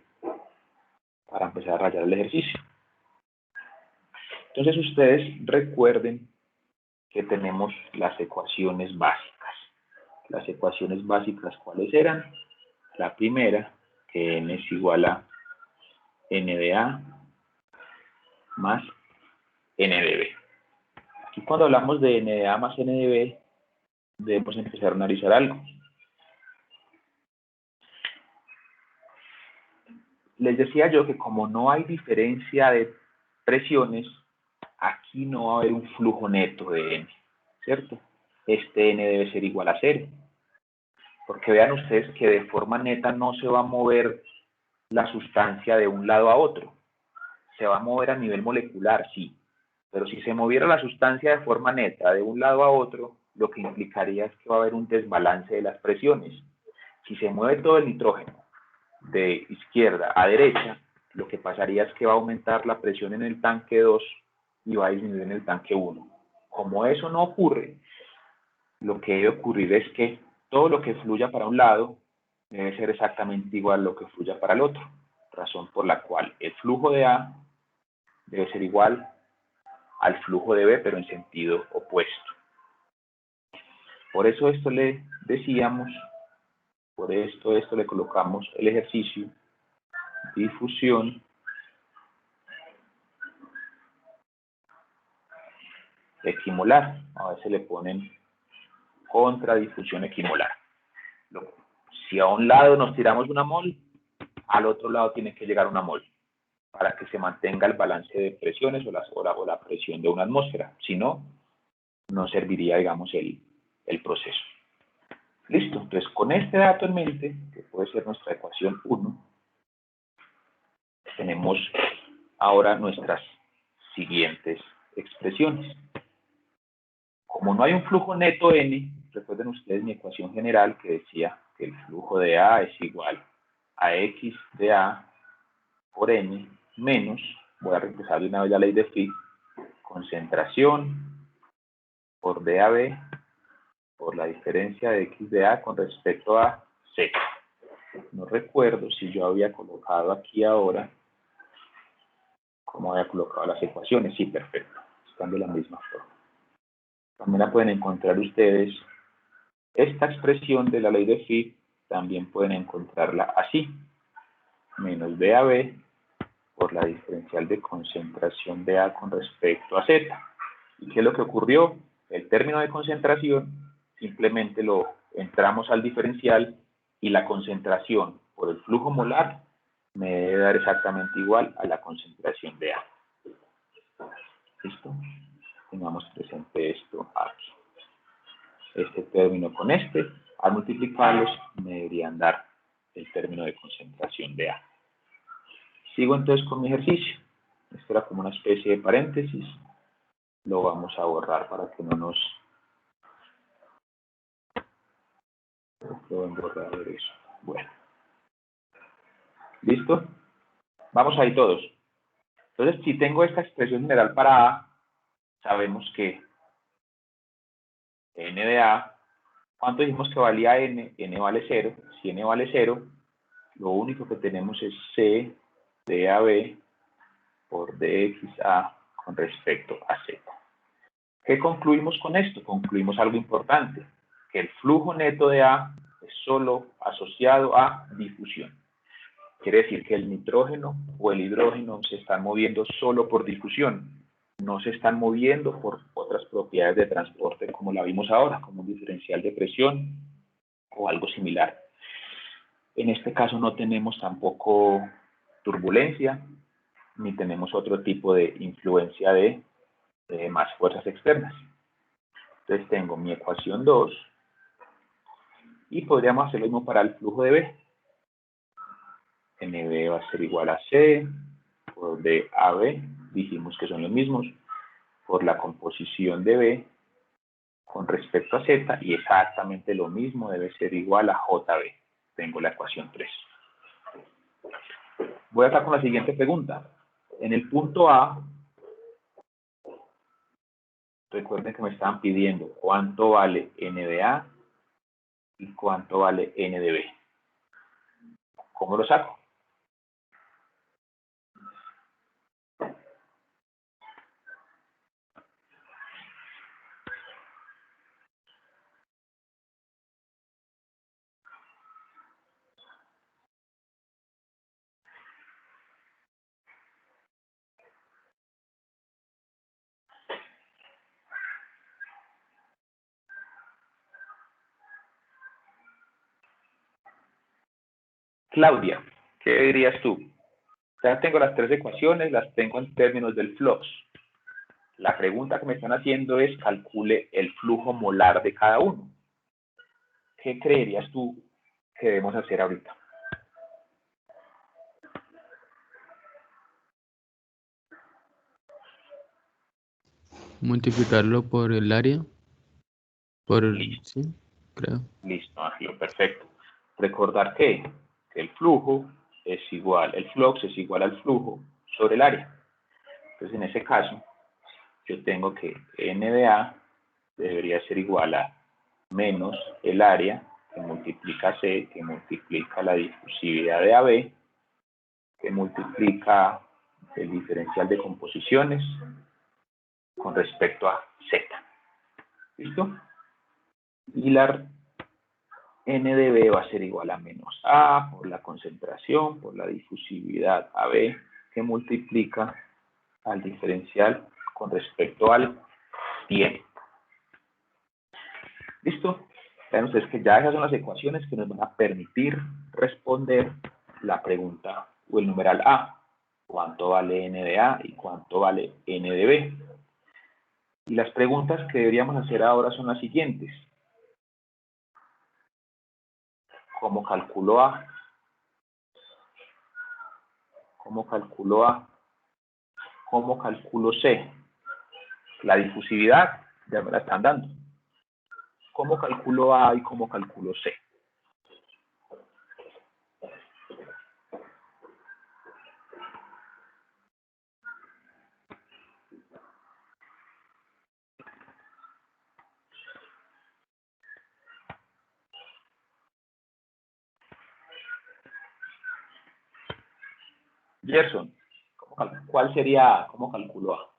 para empezar a rayar el ejercicio. Entonces ustedes recuerden que tenemos las ecuaciones básicas. Las ecuaciones básicas, ¿cuáles eran? La primera, que n es igual a n de A más n de B. Aquí cuando hablamos de n de A más n de B, debemos empezar a analizar algo. Les decía yo que como no hay diferencia de presiones, aquí no va a haber un flujo neto de n, ¿cierto? Este n debe ser igual a 0. Porque vean ustedes que de forma neta no se va a mover la sustancia de un lado a otro. Se va a mover a nivel molecular, sí. Pero si se moviera la sustancia de forma neta de un lado a otro, lo que implicaría es que va a haber un desbalance de las presiones. Si se mueve todo el nitrógeno de izquierda a derecha, lo que pasaría es que va a aumentar la presión en el tanque 2 y va a disminuir en el tanque 1. Como eso no ocurre, lo que debe ocurrir es que todo lo que fluya para un lado debe ser exactamente igual a lo que fluya para el otro, razón por la cual el flujo de A debe ser igual al flujo de B, pero en sentido opuesto. Por eso esto le decíamos, por esto le colocamos el ejercicio, difusión equimolar. A veces le ponen contradifusión equimolar. Si a un lado nos tiramos una mol, al otro lado tiene que llegar una mol para que se mantenga el balance de presiones o la presión de una atmósfera. Si no, no serviría, digamos, el proceso. Listo. Entonces, con este dato en mente, que puede ser nuestra ecuación 1, tenemos ahora nuestras siguientes expresiones. Como no hay un flujo neto n, recuerden ustedes mi ecuación general que decía que el flujo de A es igual a X de A por n menos, voy a regresar de una vez a la ley de Fick, concentración por DAB por la diferencia de X de A con respecto a Z. No recuerdo si yo había colocado aquí ahora cómo había colocado las ecuaciones. Sí, perfecto. Están de la misma forma. También la pueden encontrar ustedes. Esta expresión de la ley de Fick también pueden encontrarla así. Menos DAB por la diferencial de concentración de A con respecto a Z. ¿Y qué es lo que ocurrió? El término de concentración simplemente lo entramos al diferencial y la concentración por el flujo molar me debe dar exactamente igual a la concentración de A. ¿Listo? Tengamos presente esto aquí. Este término con este, al multiplicarlos, me deberían dar el término de concentración de A. Sigo entonces con mi ejercicio. Esto era como una especie de paréntesis. Lo vamos a borrar para que no nos... Lo borrar eso. Bueno. ¿Listo? Vamos ahí todos. Entonces, si tengo esta expresión general para A, sabemos que n de A, ¿cuánto dijimos que valía n? N vale 0. Si n vale 0, lo único que tenemos es C de AB por dxa con respecto a Z. ¿Qué concluimos con esto? Concluimos algo importante, que el flujo neto de A es solo asociado a difusión. Quiere decir que el nitrógeno o el hidrógeno se están moviendo solo por difusión, no se están moviendo por otras propiedades de transporte como la vimos ahora, como un diferencial de presión o algo similar. En este caso no tenemos tampoco turbulencia, ni tenemos otro tipo de influencia de más fuerzas externas. Entonces tengo mi ecuación 2 y podríamos hacer lo mismo para el flujo de B. NB va a ser igual a C por DAB, dijimos que son los mismos, por la composición de B con respecto a Z, y exactamente lo mismo debe ser igual a JB. Tengo la ecuación 3. Voy acá con la siguiente pregunta. En el punto A, recuerden que me estaban pidiendo cuánto vale N de A y cuánto vale N de B. ¿Cómo lo saco? Claudia, ¿qué dirías tú? Ya tengo las tres ecuaciones, las tengo en términos del flux. La pregunta que me están haciendo es calcule el flujo molar de cada uno. ¿Qué creerías tú que debemos hacer ahorita? Multiplicarlo por el área. Sí, creo. Listo, Ángelo, perfecto. Recordar que el flujo es igual, el flux es igual al flujo sobre el área. Entonces, en ese caso, yo tengo que N de A debería ser igual a menos el área que multiplica C, que multiplica la difusividad de AB, que multiplica el diferencial de composiciones con respecto a Z. ¿Listo? Y la N de B va a ser igual a menos A por la concentración, por la difusividad AB, que multiplica al diferencial con respecto al tiempo. ¿Listo? Vean ustedes que ya esas son las ecuaciones que nos van a permitir responder la pregunta o el numeral A. ¿Cuánto vale N de A y cuánto vale N de B? Y las preguntas que deberíamos hacer ahora son las siguientes. ¿Cómo calculo A? ¿Cómo calculo A? ¿Cómo calculo C? La difusividad ya me la están dando. ¿Cómo calculo A y cómo calculo C? Gerson, ¿cuál sería A? ¿Cómo calculo A?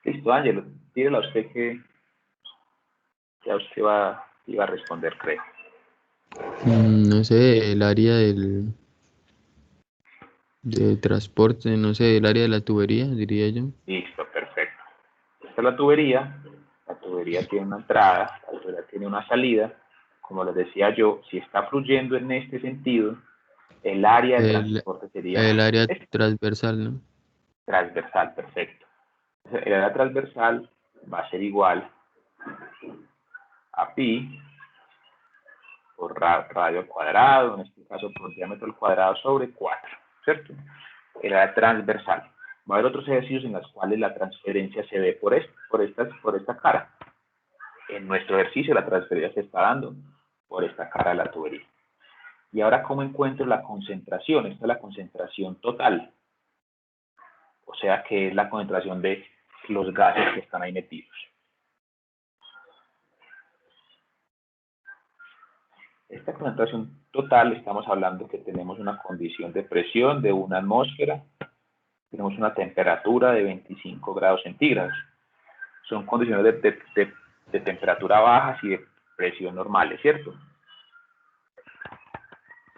Listo, Ángelo, tírela a usted que ya usted iba a responder, creo. No sé, el área de transporte, no sé, el área de la tubería, diría yo. Listo, perfecto. Esta es la tubería tiene una entrada, la tubería tiene una salida. Como les decía yo, si está fluyendo en este sentido, el área de El, transporte sería el área transversal, ¿no? transversal, perfecto. El área transversal va a ser igual a pi por radio al cuadrado, en este caso por diámetro al cuadrado sobre 4, ¿cierto? El área transversal. Va a haber otros ejercicios en los cuales la transferencia se ve por esta cara. En nuestro ejercicio la transferencia se está dando por esta cara de la tubería. Y ahora, ¿cómo encuentro la concentración? Esta es la concentración total. O sea, que es la concentración de los gases que están ahí metidos. Esta concentración total, estamos hablando que tenemos una condición de presión de 1 atmósfera, tenemos una temperatura de 25 grados centígrados. Son condiciones de temperatura bajas y de presión normales, ¿cierto?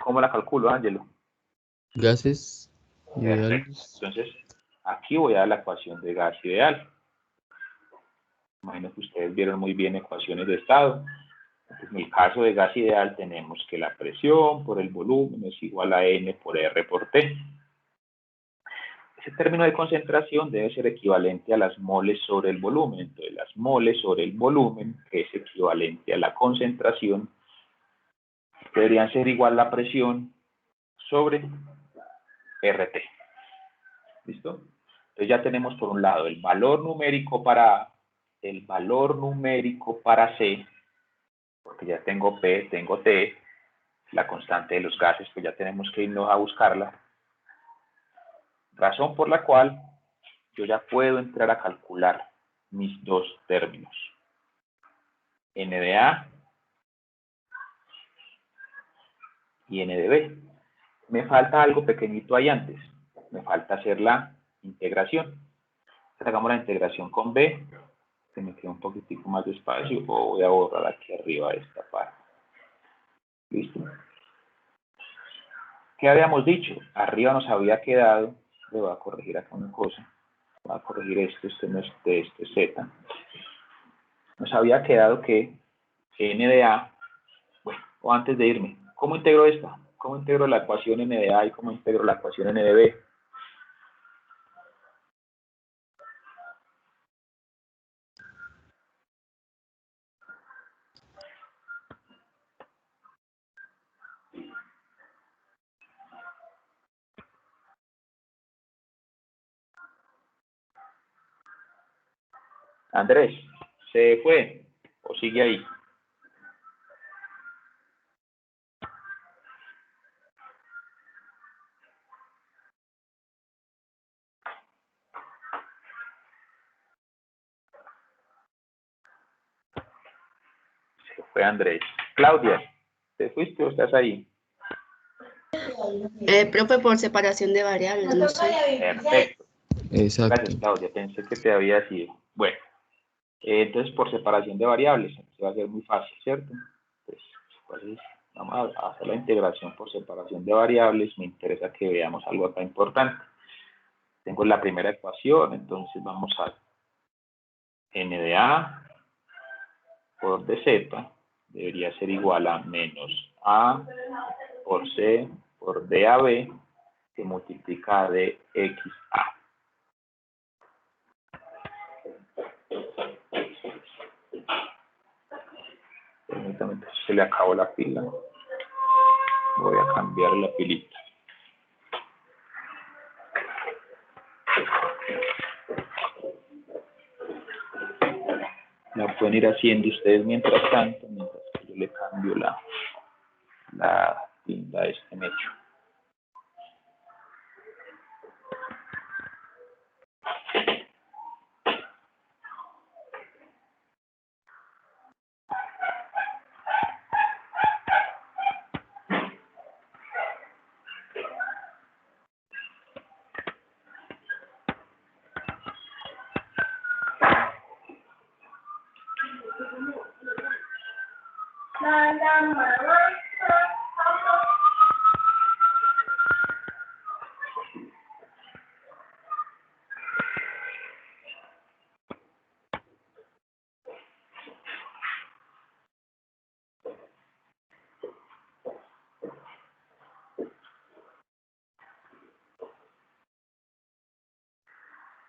¿Cómo la calculo, Ángelo? Gases Perfecto. ideales. Entonces, aquí voy a dar la ecuación de gas ideal. Imagino que ustedes vieron muy bien ecuaciones de estado. Entonces, en el caso de gas ideal tenemos que la presión por el volumen es igual a N por R por T. Ese término de concentración debe ser equivalente a las moles sobre el volumen. Entonces, las moles sobre el volumen, que es equivalente a la concentración, deberían ser igual a la presión sobre RT. ¿Listo? Entonces ya tenemos por un lado el valor numérico para C, porque ya tengo P, tengo T, la constante de los gases, pues ya tenemos que irnos a buscarla. Razón por la cual yo ya puedo entrar a calcular mis dos términos. N de A y N de B. Me falta algo pequeñito ahí antes. Me falta hacer la integración. Hagamos la integración con B. Se me queda un poquitico más de espacio. O voy a borrar aquí arriba esta parte. ¿Listo? ¿Qué habíamos dicho? Arriba nos había quedado. Le voy a corregir acá una cosa. Voy a corregir esto no es T, esto es Z. Nos había quedado que N de A, bueno, o antes de irme, ¿cómo integro esta? ¿Cómo integro la ecuación N de A y cómo integro la ecuación N de B? Andrés, ¿se fue o sigue ahí? Se fue Andrés. Claudia, ¿te fuiste o estás ahí? Profe, por separación de variables, no sé. Perfecto. Exacto. Gracias, Claudia. Pensé que te había sido. Bueno, entonces por separación de variables, se va a ser muy fácil, ¿cierto? Entonces, vamos a hacer la integración por separación de variables. Me interesa que veamos algo acá importante. Tengo la primera ecuación, entonces vamos a N de A por dz debería ser igual a menos A por C por DAB que multiplica a DXA. Permítame, se le acabó la pila. Voy a cambiar la pilita. La pueden ir haciendo ustedes mientras tanto, mientras que yo le cambio la pinta a este mecho.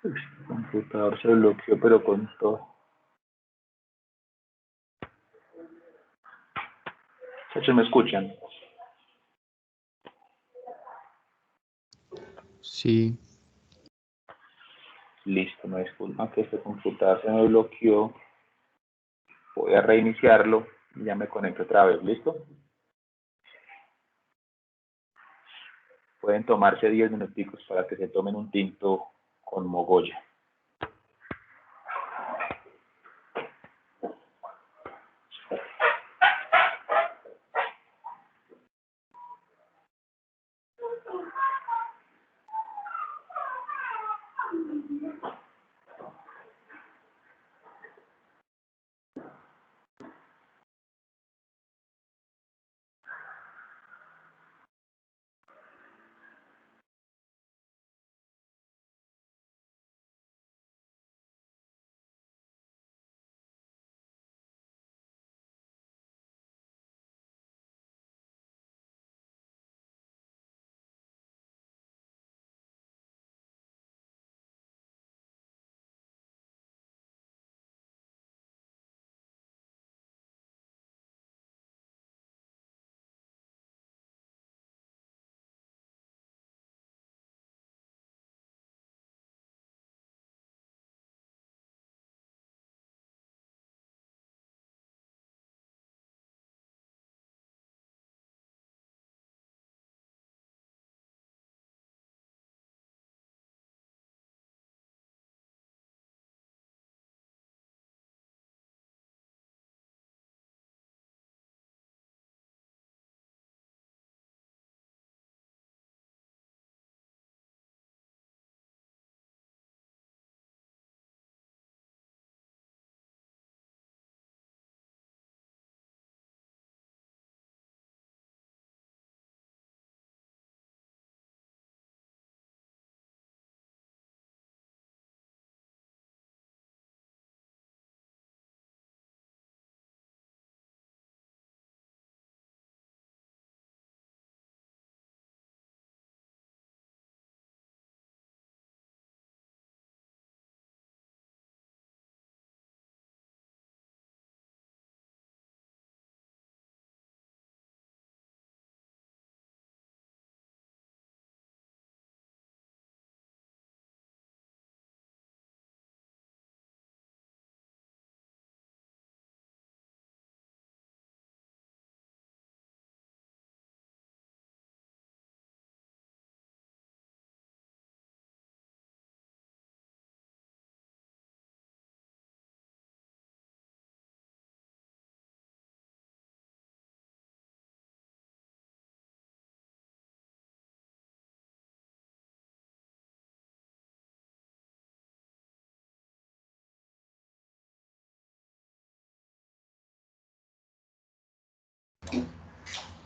El computador se bloqueó, pero con todo. Muchachos, ¿me escuchan? Sí, Listo, me disculpan que este computador se me bloqueó. Voy a reiniciarlo y ya me conecto otra vez. ¿Listo? Pueden tomarse 10 minuticos para que se tomen un tinto con mogolla.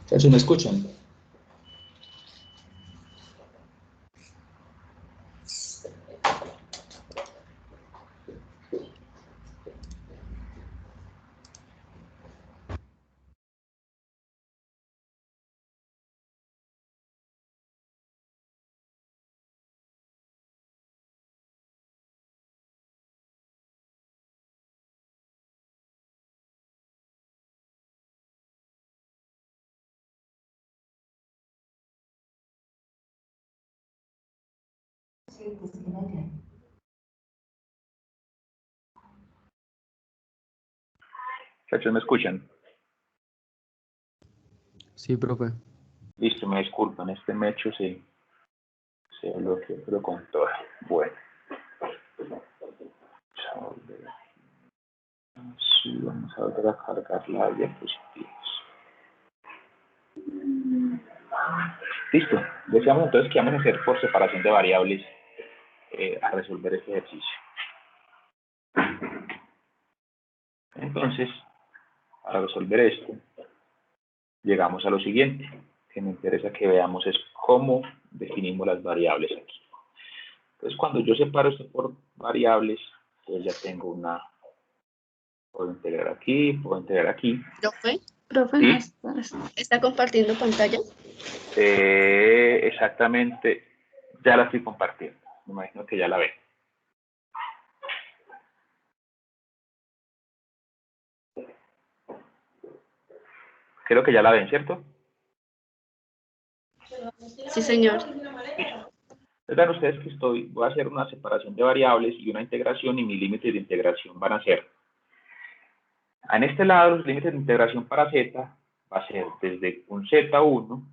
Muchachos, ¿me escuchan? Muchachos, ¿me escuchan? Sí, profe. Listo, me disculpan, este mecho se bloqueó, pero con todo. Bueno. Sí, vamos a volver a cargar las diapositivas. Listo. Decíamos entonces que vamos a hacer por separación de variables a resolver este ejercicio. Entonces, para resolver esto, llegamos a lo siguiente, que me interesa que veamos es cómo definimos las variables aquí. Entonces, cuando yo separo esto por variables, pues ya tengo una, puedo integrar aquí, puedo integrar aquí. Profe, ¿Sí? ¿está compartiendo pantalla? Exactamente, ya la estoy compartiendo. Me imagino que ya la ven. Creo que ya la ven, ¿cierto? Sí, señor. Vean ustedes que voy a hacer una separación de variables y una integración, y mis límites de integración van a ser, en este lado los límites de integración para z va a ser desde un z1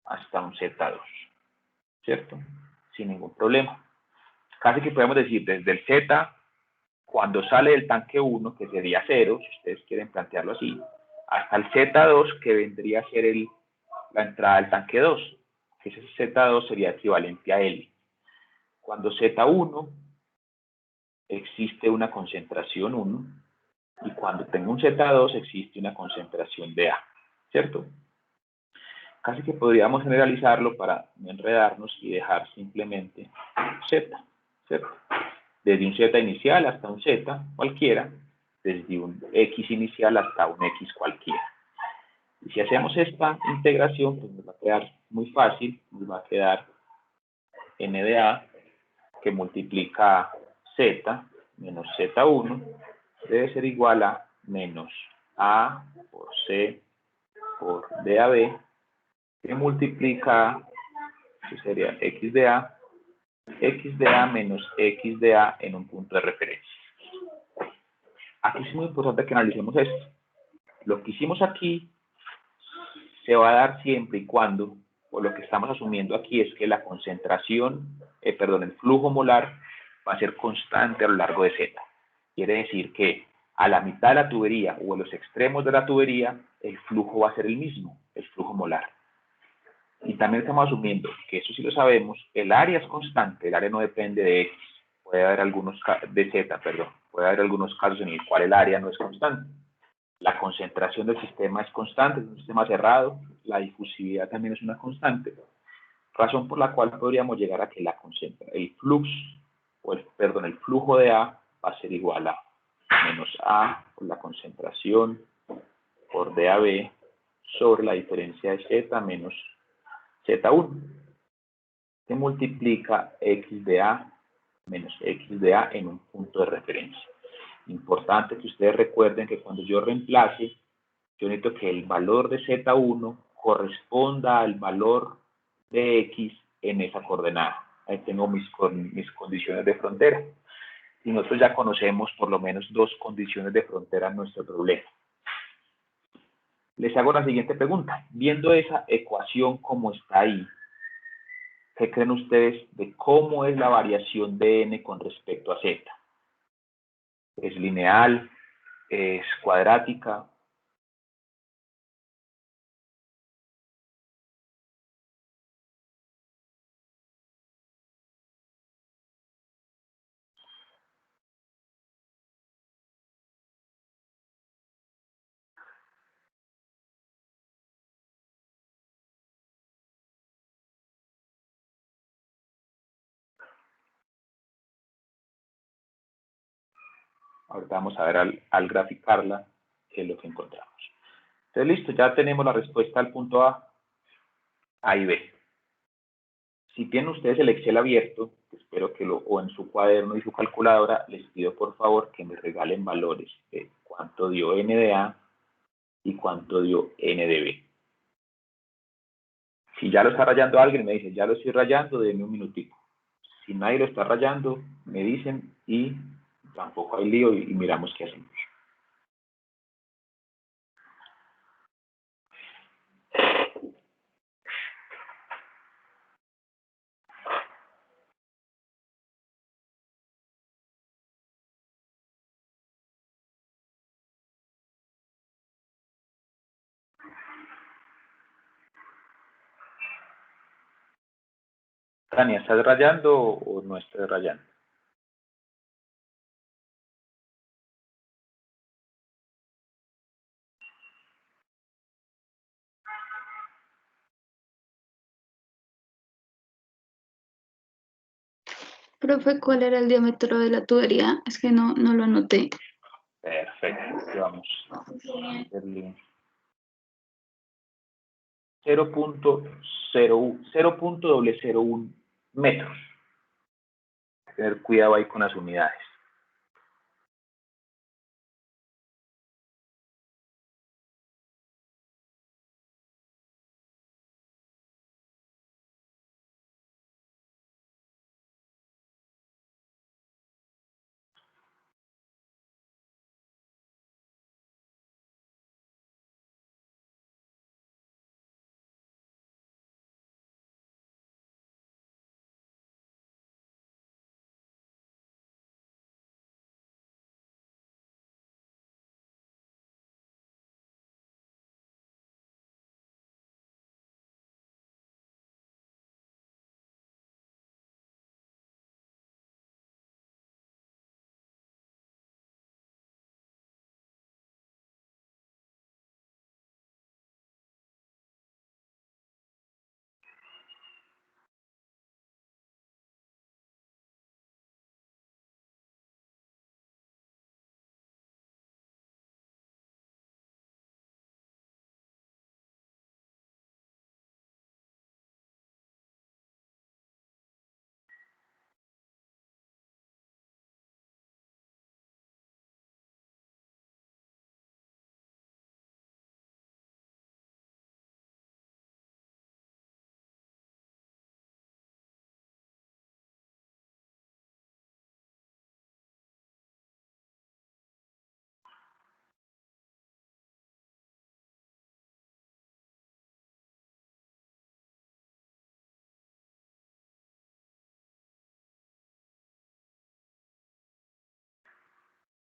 hasta un z2, ¿cierto? Sin ningún problema. Casi que podemos decir desde el z, cuando sale del tanque 1, que sería 0, si ustedes quieren plantearlo así, hasta el z2, que vendría a ser la entrada del tanque 2, que ese z2 sería equivalente a L. Cuando z1 existe una concentración 1 y cuando tengo un Z2 existe una concentración de A, ¿cierto? Casi que podríamos generalizarlo para no enredarnos y dejar simplemente Z, ¿cierto? Desde un Z inicial hasta un Z cualquiera, desde un X inicial hasta un X cualquiera. Y si hacemos esta integración, pues nos va a quedar muy fácil, nos va a quedar N de A, que multiplica Z menos Z1, debe ser igual a menos A por C por DAB, que multiplica, que sería X de A menos X de A en un punto de referencia. Aquí es muy importante que analicemos esto. Lo que hicimos aquí se va a dar siempre y cuando, o lo que estamos asumiendo aquí es que la concentración, el flujo molar va a ser constante a lo largo de Z. Quiere decir que a la mitad de la tubería o en los extremos de la tubería, el flujo va a ser el mismo, el flujo molar. Y también estamos asumiendo que eso sí lo sabemos, el área es constante, el área no depende de X. Puede haber de Z, puede haber algunos casos en el cual el área no es constante. La concentración del sistema es constante, es un sistema cerrado, la difusividad también es una constante, razón por la cual podríamos llegar a que el flujo de A va a ser igual a menos A por la concentración por DAB sobre la diferencia de Z menos Z1, que multiplica X de A menos X de A en un punto de referencia. Importante que ustedes recuerden que cuando yo reemplace, yo necesito que el valor de Z1 corresponda al valor de X en esa coordenada. Ahí tengo mis condiciones de frontera. Y nosotros ya conocemos por lo menos dos condiciones de frontera en nuestro problema. Les hago la siguiente pregunta. Viendo esa ecuación como está ahí, ¿qué creen ustedes de cómo es la variación de n con respecto a z? ¿Es lineal? ¿Es cuadrática? Ahorita vamos a ver al graficarla qué es lo que encontramos. Entonces, listo, ya tenemos la respuesta al punto A y B. Si tienen ustedes el Excel abierto, espero que o en su cuaderno y su calculadora, les pido por favor que me regalen valores de cuánto dio N de A y cuánto dio N de B. Si ya lo está rayando alguien, me dice, ya lo estoy rayando, denme un minutico. Si nadie lo está rayando, me dicen y tampoco hay lío y miramos qué hacemos. Tania, ¿estás rayando o no estás rayando? Profe, ¿cuál era el diámetro de la tubería? Es que no lo anoté. Perfecto, aquí vamos. 0.001 metros. Hay que tener cuidado ahí con las unidades.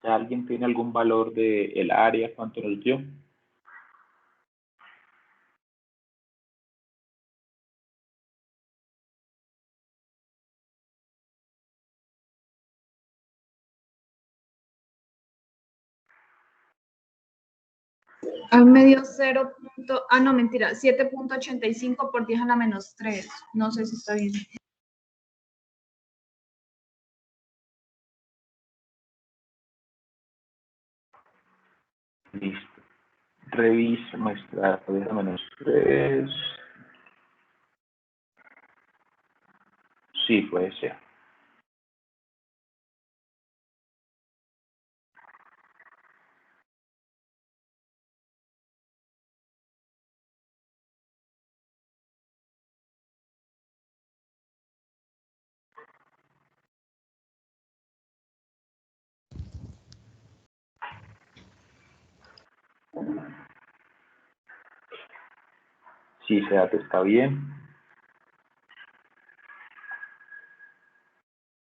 ¿Alguien tiene algún valor del área? ¿Cuánto nos dio? Al medio 0. No, mentira, 7.85 por 10 a la menos 3. No sé si está bien. Listo. Revisa muestra 10 a la menos 3. Sí, puede ser. Sí, ese dato está bien.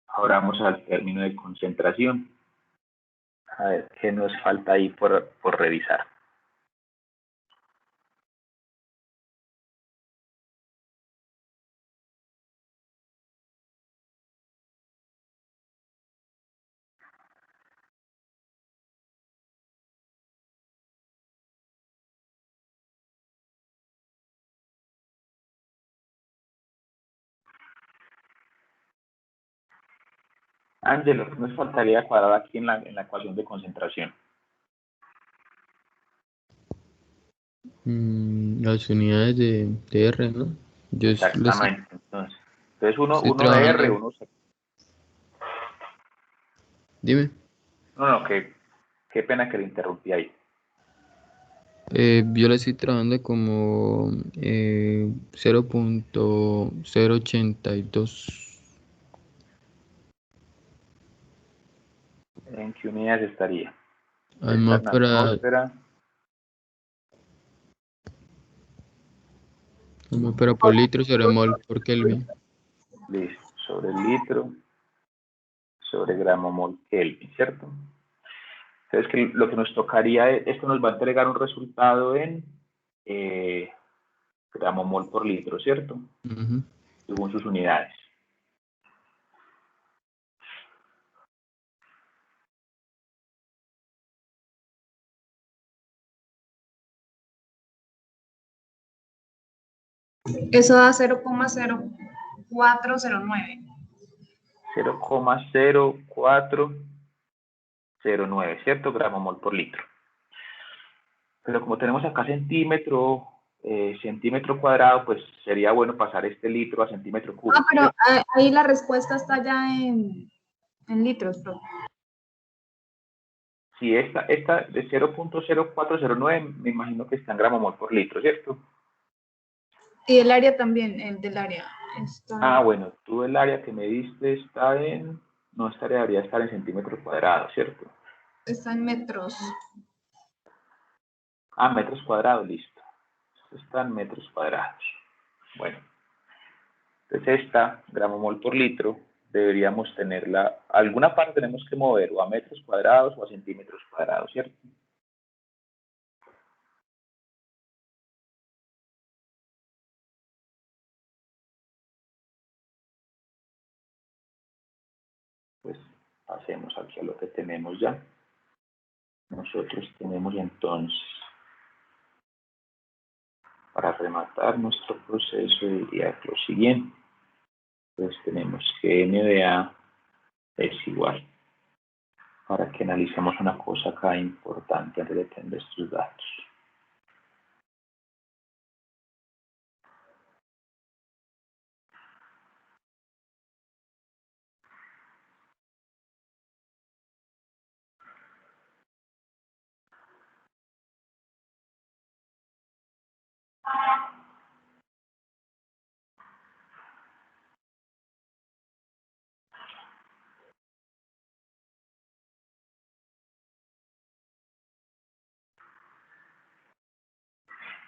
Ahora vamos al término de concentración. A ver, ¿qué nos falta ahí por revisar? Ángelo, ¿qué nos faltaría cuadrar aquí en la ecuación de concentración? Las unidades de R, ¿no? Yo lo Exactamente. Entonces estoy uno de R, trabajando. uno... Dime. No, qué pena que le interrumpí ahí. Yo la estoy trabajando como 0.082. ¿En qué unidades estaría? Está en Atmósfera atmósfera, por litro sobre mol por Kelvin. listo, sobre litro, sobre gramo mol Kelvin, ¿cierto? Entonces, que lo que nos tocaría, esto nos va a entregar un resultado en gramo mol por litro, ¿cierto? Ujú. Según sus unidades. Eso da 0,0409. 0,0409, ¿cierto? Gramo mol por litro. Pero como tenemos acá centímetro, centímetro cuadrado, pues sería bueno pasar este litro a centímetro cúbico. Ah, pero ahí la respuesta está ya en litros, profe. Si esta de 0,0409, me imagino que está en gramo mol por litro, ¿cierto? Y el área también, el del área. Está, Bueno, tú el área que me diste está en, no, esta área debería estar en centímetros cuadrados, ¿cierto? está en metros. Metros cuadrados, listo. Esto está en metros cuadrados. Bueno, entonces esta, gramo mol por litro, deberíamos tenerla, alguna parte tenemos que mover o a metros cuadrados o a centímetros cuadrados, ¿cierto? Pues pasemos aquí a lo que tenemos ya. Nosotros tenemos entonces, para rematar nuestro proceso, diría lo siguiente. Pues tenemos que n de a es igual, para que analicemos una cosa acá importante antes de tener estos datos.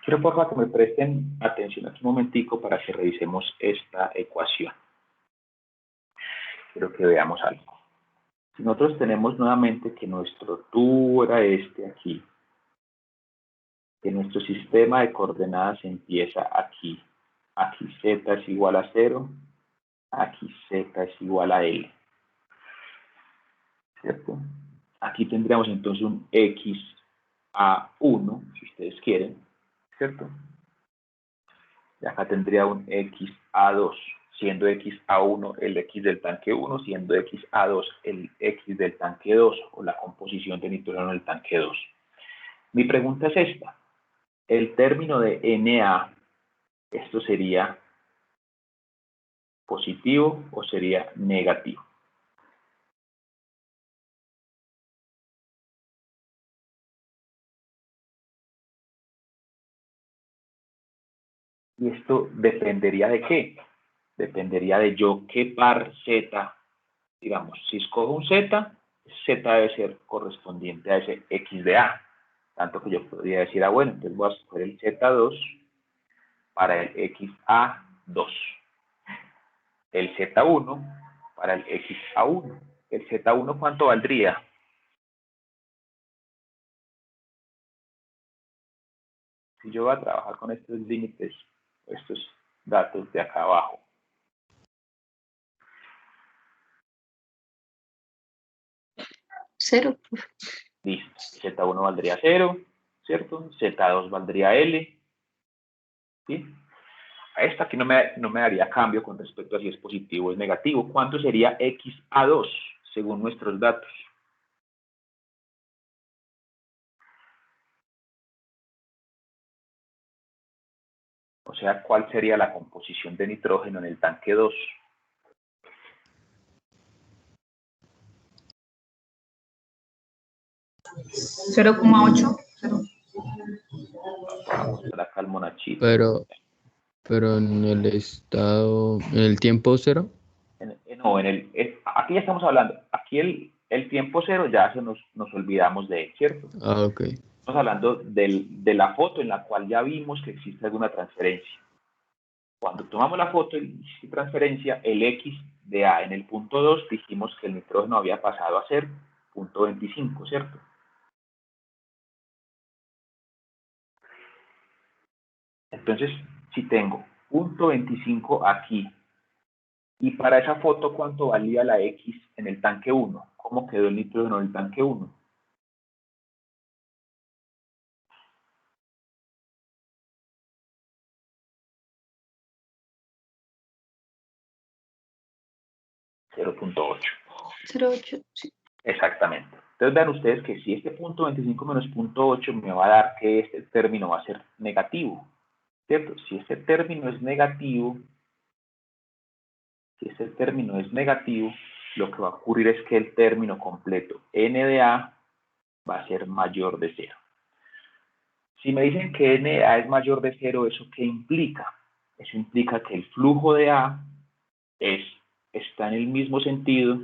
Quiero por favor que me presten atención aquí un momentico para que revisemos esta ecuación. Quiero que veamos algo. Si nosotros tenemos nuevamente que nuestro tubo era este aquí, que nuestro sistema de coordenadas empieza aquí, aquí z es igual a 0, aquí z es igual a L, ¿cierto? Aquí tendríamos entonces un x a 1, si ustedes quieren, ¿cierto? Y acá tendría un x a 2, siendo x a 1 el x del tanque 1, siendo x a 2 el x del tanque 2, o la composición de nitrógeno del tanque 2. Mi pregunta es esta. El término de Na, ¿esto sería positivo o sería negativo? ¿Y esto dependería de qué? Dependería de yo qué par z, digamos, si escojo un z, z debe ser correspondiente a ese x de a. Tanto que yo podría decir, bueno, entonces voy a escoger el z2 para el xa2. El z1 para el xa1. ¿El z1 cuánto valdría? Si yo voy a trabajar con estos límites, estos datos de acá abajo. Cero. Listo. Z1 valdría 0, ¿cierto? Z2 valdría L. ¿Sí? A esta aquí no me daría cambio con respecto a si es positivo o es negativo. ¿Cuánto sería XA2 según nuestros datos? O sea, ¿cuál sería la composición de nitrógeno en el tanque 2? ¿0,8? Vamos a la calmonachita. Pero en el estado, en el tiempo cero. No, aquí ya estamos hablando. Aquí el El tiempo cero ya nos olvidamos de él, ¿cierto? Ah, ok. Estamos hablando de la foto en la cual ya vimos que existe alguna transferencia. Cuando tomamos la foto y transferencia, el X de A en el punto 2, dijimos que el nitrógeno había pasado a ser 0.25, ¿cierto? Entonces, si tengo 0.25 aquí, y para esa foto, ¿cuánto valía la X en el tanque 1? ¿Cómo quedó el nitrógeno en el tanque 1? $0.8. 0,8, sí. Exactamente. Entonces vean ustedes que si este 0.25 menos 0.8 me va a dar que este término va a ser negativo, ¿cierto? Si este término es negativo, lo que va a ocurrir es que el término completo n de a va a ser mayor de 0. Si me dicen que n de a es mayor de 0, ¿eso qué implica? Eso implica que el flujo de a está en el mismo sentido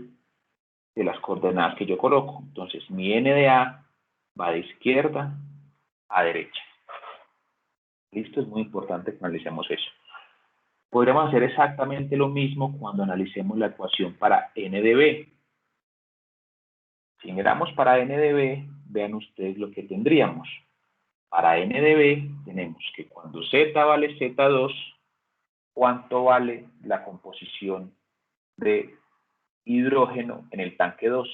de las coordenadas que yo coloco. Entonces, mi n de a va de izquierda a derecha. Listo, es muy importante que analicemos eso. Podríamos hacer exactamente lo mismo cuando analicemos la ecuación para n de b. Si miramos para n de b, vean ustedes lo que tendríamos. Para n de b tenemos que cuando z vale z2, ¿cuánto vale la composición de hidrógeno en el tanque 2?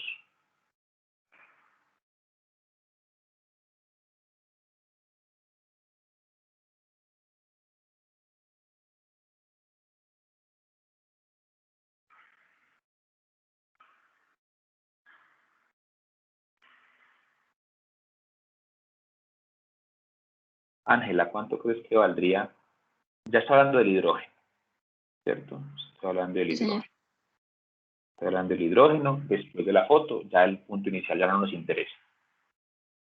Ángela, ¿cuánto crees que valdría? Ya está hablando del hidrógeno, ¿cierto? Estoy hablando del Sí, señor. hidrógeno. Estoy hablando del hidrógeno, después de la foto, ya el punto inicial ya no nos interesa.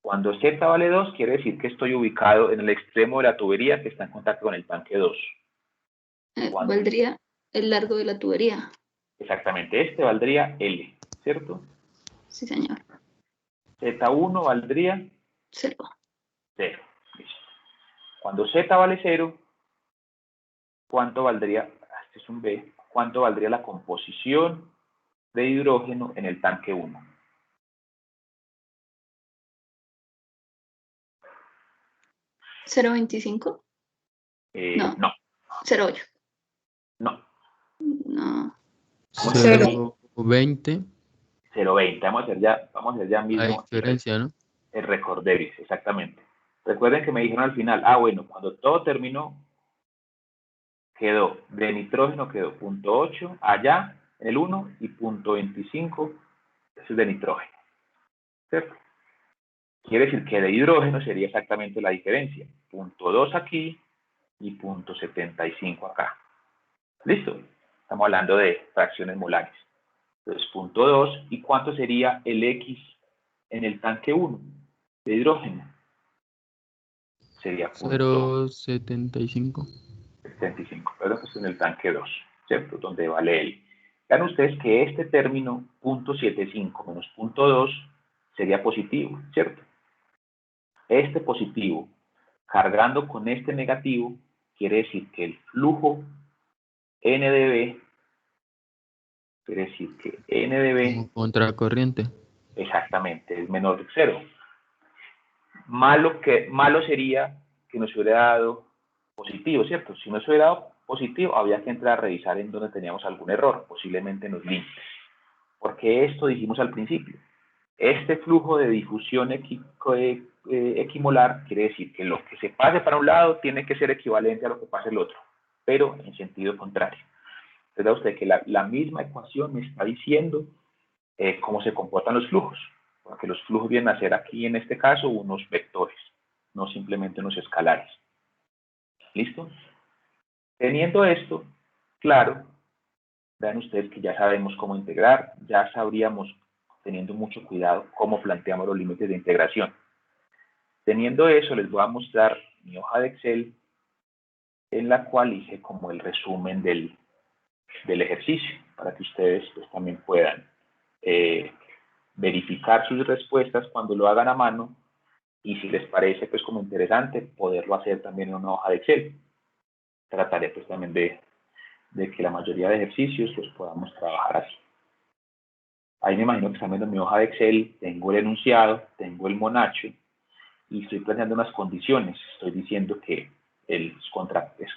Cuando Z vale 2, quiere decir que estoy ubicado en el extremo de la tubería que está en contacto con el tanque 2. Valdría el largo de la tubería. Exactamente, este valdría L, ¿cierto? Sí, señor. Z1 valdría 0. 0. Listo. Cuando Z vale 0, ¿cuánto valdría? Este es un B. ¿Cuánto valdría la composición de hidrógeno en el tanque 1? ¿0,25? No. No. 0,8. No. No. 0,20. 0.20. Vamos a hacer ya La mismo diferencia, ¿no? el recorderis, exactamente. Recuerden que me dijeron al final, bueno, cuando todo terminó, quedó de nitrógeno, quedó 0.8 allá en el 1 y 0.25, eso es de nitrógeno, ¿cierto? Quiere decir que de hidrógeno sería exactamente la diferencia, 0.2 aquí y 0.75 acá. ¿Listo? Estamos hablando de fracciones molares. Entonces, 0.2, ¿y cuánto sería el X en el tanque 1 de hidrógeno? Sería 0,75. 0.75, pero pues en el tanque 2, ¿cierto? Donde vale L. Vean ustedes que este término 0.75 menos 0.2 sería positivo, ¿cierto? Este positivo cargando con este negativo quiere decir que el flujo N de B, quiere decir que N de B Como contracorriente. exactamente es menor de 0. Malo sería que nos hubiera dado positivo, ¿cierto? Si nos hubiera dado positivo, había que entrar a revisar en donde teníamos algún error, posiblemente en los límites. Porque esto dijimos al principio. Este flujo de difusión equimolar quiere decir que lo que se pase para un lado tiene que ser equivalente a lo que pase el otro, pero en sentido contrario. Entonces, da usted que la misma ecuación me está diciendo cómo se comportan los flujos, porque los flujos vienen a ser aquí, en este caso, unos vectores, no simplemente unos escalares. ¿Listo? Teniendo esto, claro, vean ustedes que ya sabemos cómo integrar, ya sabríamos, teniendo mucho cuidado, cómo planteamos los límites de integración. Teniendo eso, les voy a mostrar mi hoja de Excel, en la cual hice como el resumen del ejercicio, para que ustedes pues, también puedan verificar sus respuestas cuando lo hagan a mano y si les parece pues como interesante, poderlo hacer también en una hoja de Excel. Trataré pues también de que la mayoría de ejercicios los podamos trabajar así. Ahí me imagino que están viendo mi hoja de Excel, tengo el enunciado, tengo el monacho y estoy planteando unas condiciones. Estoy diciendo que es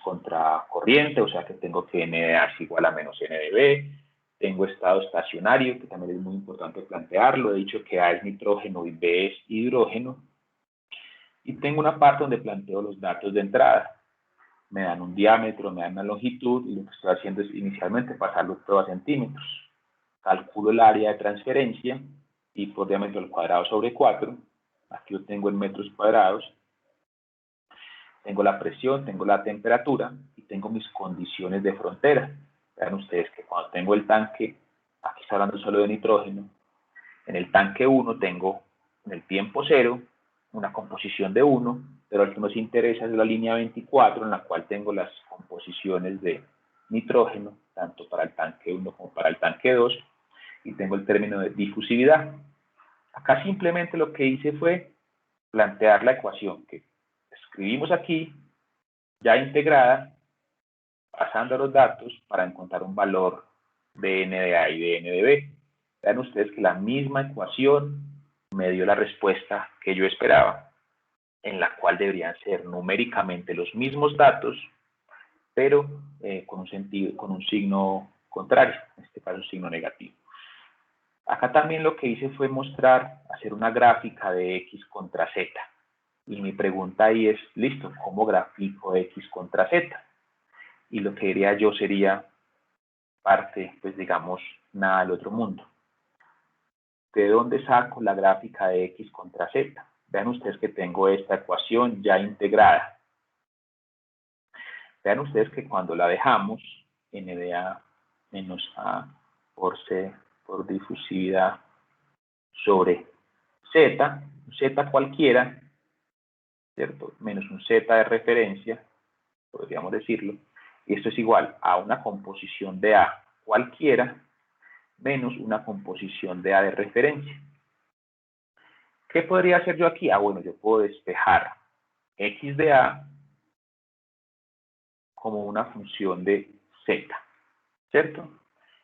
contracorriente, o sea que tengo que NDA es igual a menos NDB. Tengo estado estacionario, que también es muy importante plantearlo. He dicho que A es nitrógeno y B es hidrógeno. Y tengo una parte donde planteo los datos de entrada. Me dan un diámetro, me dan una longitud, y lo que estoy haciendo es inicialmente pasarlo todo a centímetros. Calculo el área de transferencia, y por diámetro al cuadrado sobre 4. Aquí lo tengo en metros cuadrados. Tengo la presión, tengo la temperatura, y tengo mis condiciones de frontera. Vean ustedes que cuando tengo el tanque, aquí está hablando solo de nitrógeno, en el tanque 1 tengo en el tiempo 0 una composición de 1, pero el que nos interesa es la línea 24, en la cual tengo las composiciones de nitrógeno, tanto para el tanque 1 como para el tanque 2, y tengo el término de difusividad. Acá simplemente lo que hice fue plantear la ecuación que escribimos aquí, ya integrada, pasando los datos para encontrar un valor de NDA y de NDB. Vean ustedes que la misma ecuación me dio la respuesta que yo esperaba, en la cual deberían ser numéricamente los mismos datos, pero con un signo contrario, en este caso un signo negativo. Acá también lo que hice fue hacer una gráfica de X contra Z. Y mi pregunta ahí es, listo, ¿cómo grafico X contra Z? Y lo que diría yo sería parte, pues digamos, nada del otro mundo. ¿De dónde saco la gráfica de X contra Z? Vean ustedes que tengo esta ecuación ya integrada. Vean ustedes que cuando la dejamos, NDA menos A por C por difusividad sobre Z, un Z cualquiera, ¿cierto? Menos un Z de referencia, podríamos decirlo, y esto es igual a una composición de A cualquiera menos una composición de A de referencia. ¿Qué podría hacer yo aquí? Bueno, yo puedo despejar X de A como una función de Z, ¿cierto?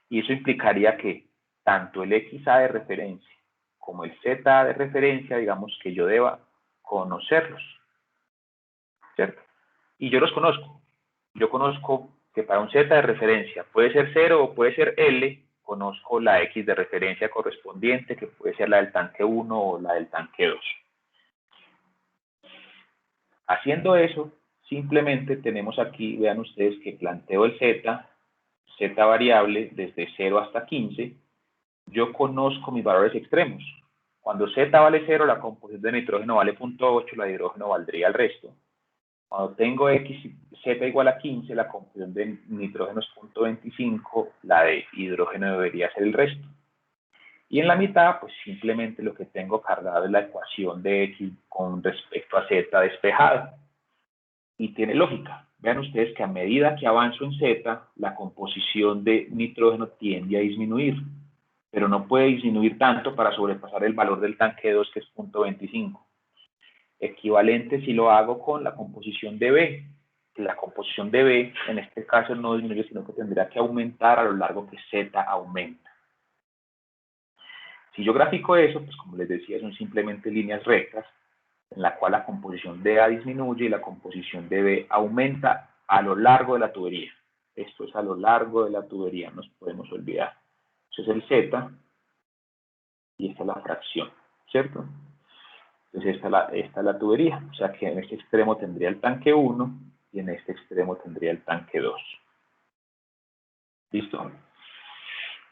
Y eso implicaría que tanto el XA de referencia como el ZA de referencia, digamos que yo deba conocerlos, ¿cierto? Y yo los conozco. Yo conozco que para un Z de referencia puede ser 0 o puede ser L, conozco la X de referencia correspondiente, que puede ser la del tanque 1 o la del tanque 2. Haciendo eso, simplemente tenemos aquí, vean ustedes que planteo el Z variable desde 0 hasta 15. Yo conozco mis valores extremos. Cuando Z vale 0, la composición de nitrógeno vale 0.8, la de hidrógeno valdría el resto. Cuando tengo Z igual a 15, la composición de nitrógeno es 0.25, la de hidrógeno debería ser el resto. Y en la mitad, pues simplemente lo que tengo cargado es la ecuación de X con respecto a Z despejado. Y tiene lógica. Vean ustedes que a medida que avanzo en Z, la composición de nitrógeno tiende a disminuir, pero no puede disminuir tanto para sobrepasar el valor del tanque 2, que es 0.25. Equivalente si lo hago con la composición de B. La composición de B, en este caso, no disminuye, sino que tendría que aumentar a lo largo que Z aumenta. Si yo grafico eso, pues como les decía, son simplemente líneas rectas, en la cual la composición de A disminuye y la composición de B aumenta a lo largo de la tubería. Esto es a lo largo de la tubería, no nos podemos olvidar. Eso es el Z y esta es la fracción, ¿cierto? Entonces esta es la tubería, o sea que en este extremo tendría el tanque 1 y en este extremo tendría el tanque 2. ¿Listo?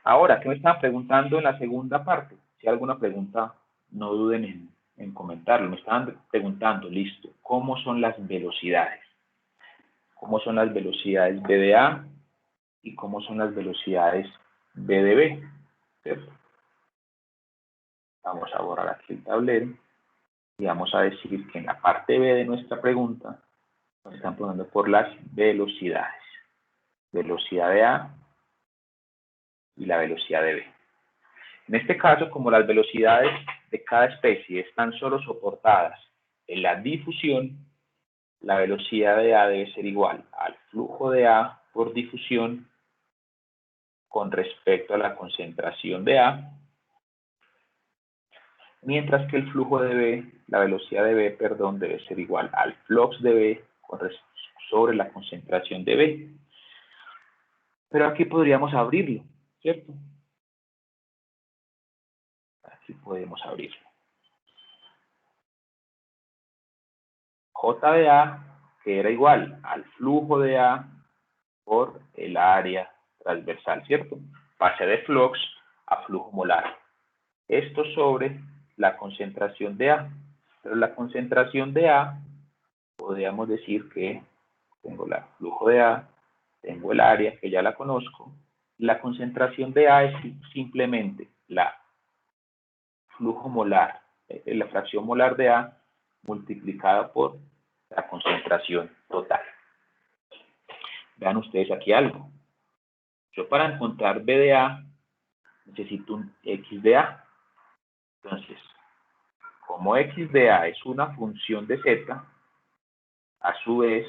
Ahora, ¿qué me estaban preguntando en la segunda parte? Si hay alguna pregunta, no duden en comentarlo. Me estaban preguntando, listo, ¿cómo son las velocidades? ¿Cómo son las velocidades B de A y cómo son las velocidades B de B? ¿Cierto? Vamos a borrar aquí el tablero y vamos a decir que en la parte B de nuestra pregunta nos están poniendo por las velocidades. Velocidad de A y la velocidad de B. En este caso, como las velocidades de cada especie están solo soportadas en la difusión, la velocidad de A debe ser igual al flujo de A por difusión con respecto a la concentración de A, mientras que el flujo de B, la velocidad de B, perdón, debe ser igual al flux de B sobre la concentración de B. Pero aquí podríamos abrirlo, ¿cierto? Aquí podemos abrirlo. J de A, que era igual al flujo de A por el área transversal, ¿cierto? Pase de flux a flujo molar. Esto sobre la concentración de A. Pero la concentración de A, podríamos decir que tengo el flujo de A, tengo el área, que ya la conozco. La concentración de A es simplemente la flujo molar, la fracción molar de A multiplicada por la concentración total. Vean ustedes aquí algo. Yo para encontrar B de A necesito un X de A. Entonces, como X de A es una función de Z, a su vez,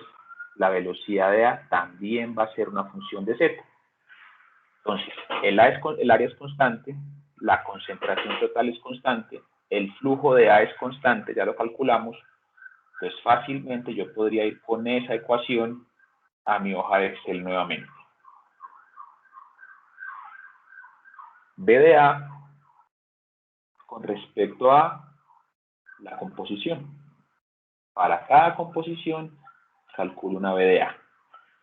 la velocidad de A también va a ser una función de Z. Entonces, el área es constante, la concentración total es constante, el flujo de A es constante, ya lo calculamos, pues fácilmente yo podría ir con esa ecuación a mi hoja de Excel nuevamente. B de A con respecto a la composición. Para cada composición, calculo una B de A.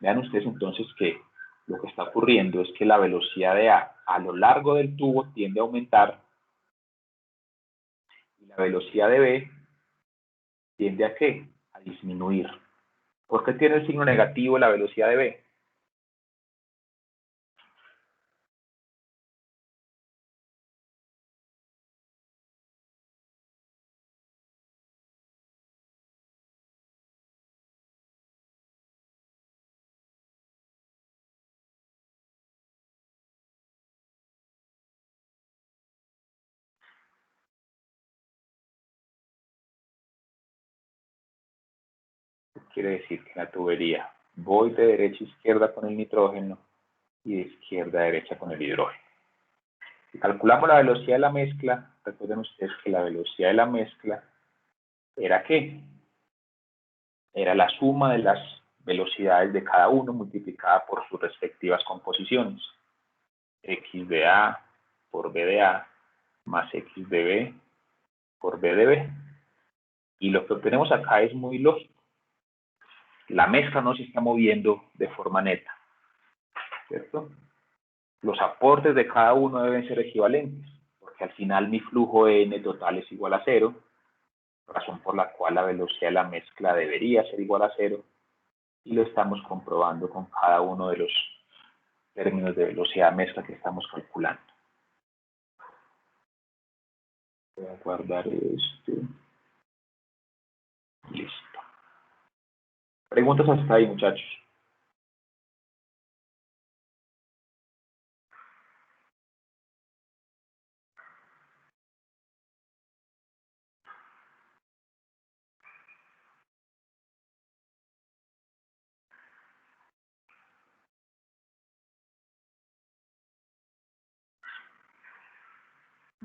Vean ustedes entonces que lo que está ocurriendo es que la velocidad de A lo largo del tubo tiende a aumentar y la velocidad de B tiende a ¿qué? A disminuir. ¿Por qué tiene el signo negativo la velocidad de B? Quiere decir que en la tubería voy de derecha a izquierda con el nitrógeno y de izquierda a derecha con el hidrógeno. Si calculamos la velocidad de la mezcla, recuerden ustedes que la velocidad de la mezcla era ¿qué? Era la suma de las velocidades de cada uno multiplicada por sus respectivas composiciones. X de A por B de A más X de B por B de B. Y lo que obtenemos acá es muy lógico. La mezcla no se está moviendo de forma neta, ¿cierto? Los aportes de cada uno deben ser equivalentes, porque al final mi flujo N total es igual a 0, razón por la cual la velocidad de la mezcla debería ser igual a 0, y lo estamos comprobando con cada uno de los términos de velocidad de mezcla que estamos calculando. Voy a guardar esto. Listo. Preguntas hasta ahí, muchachos.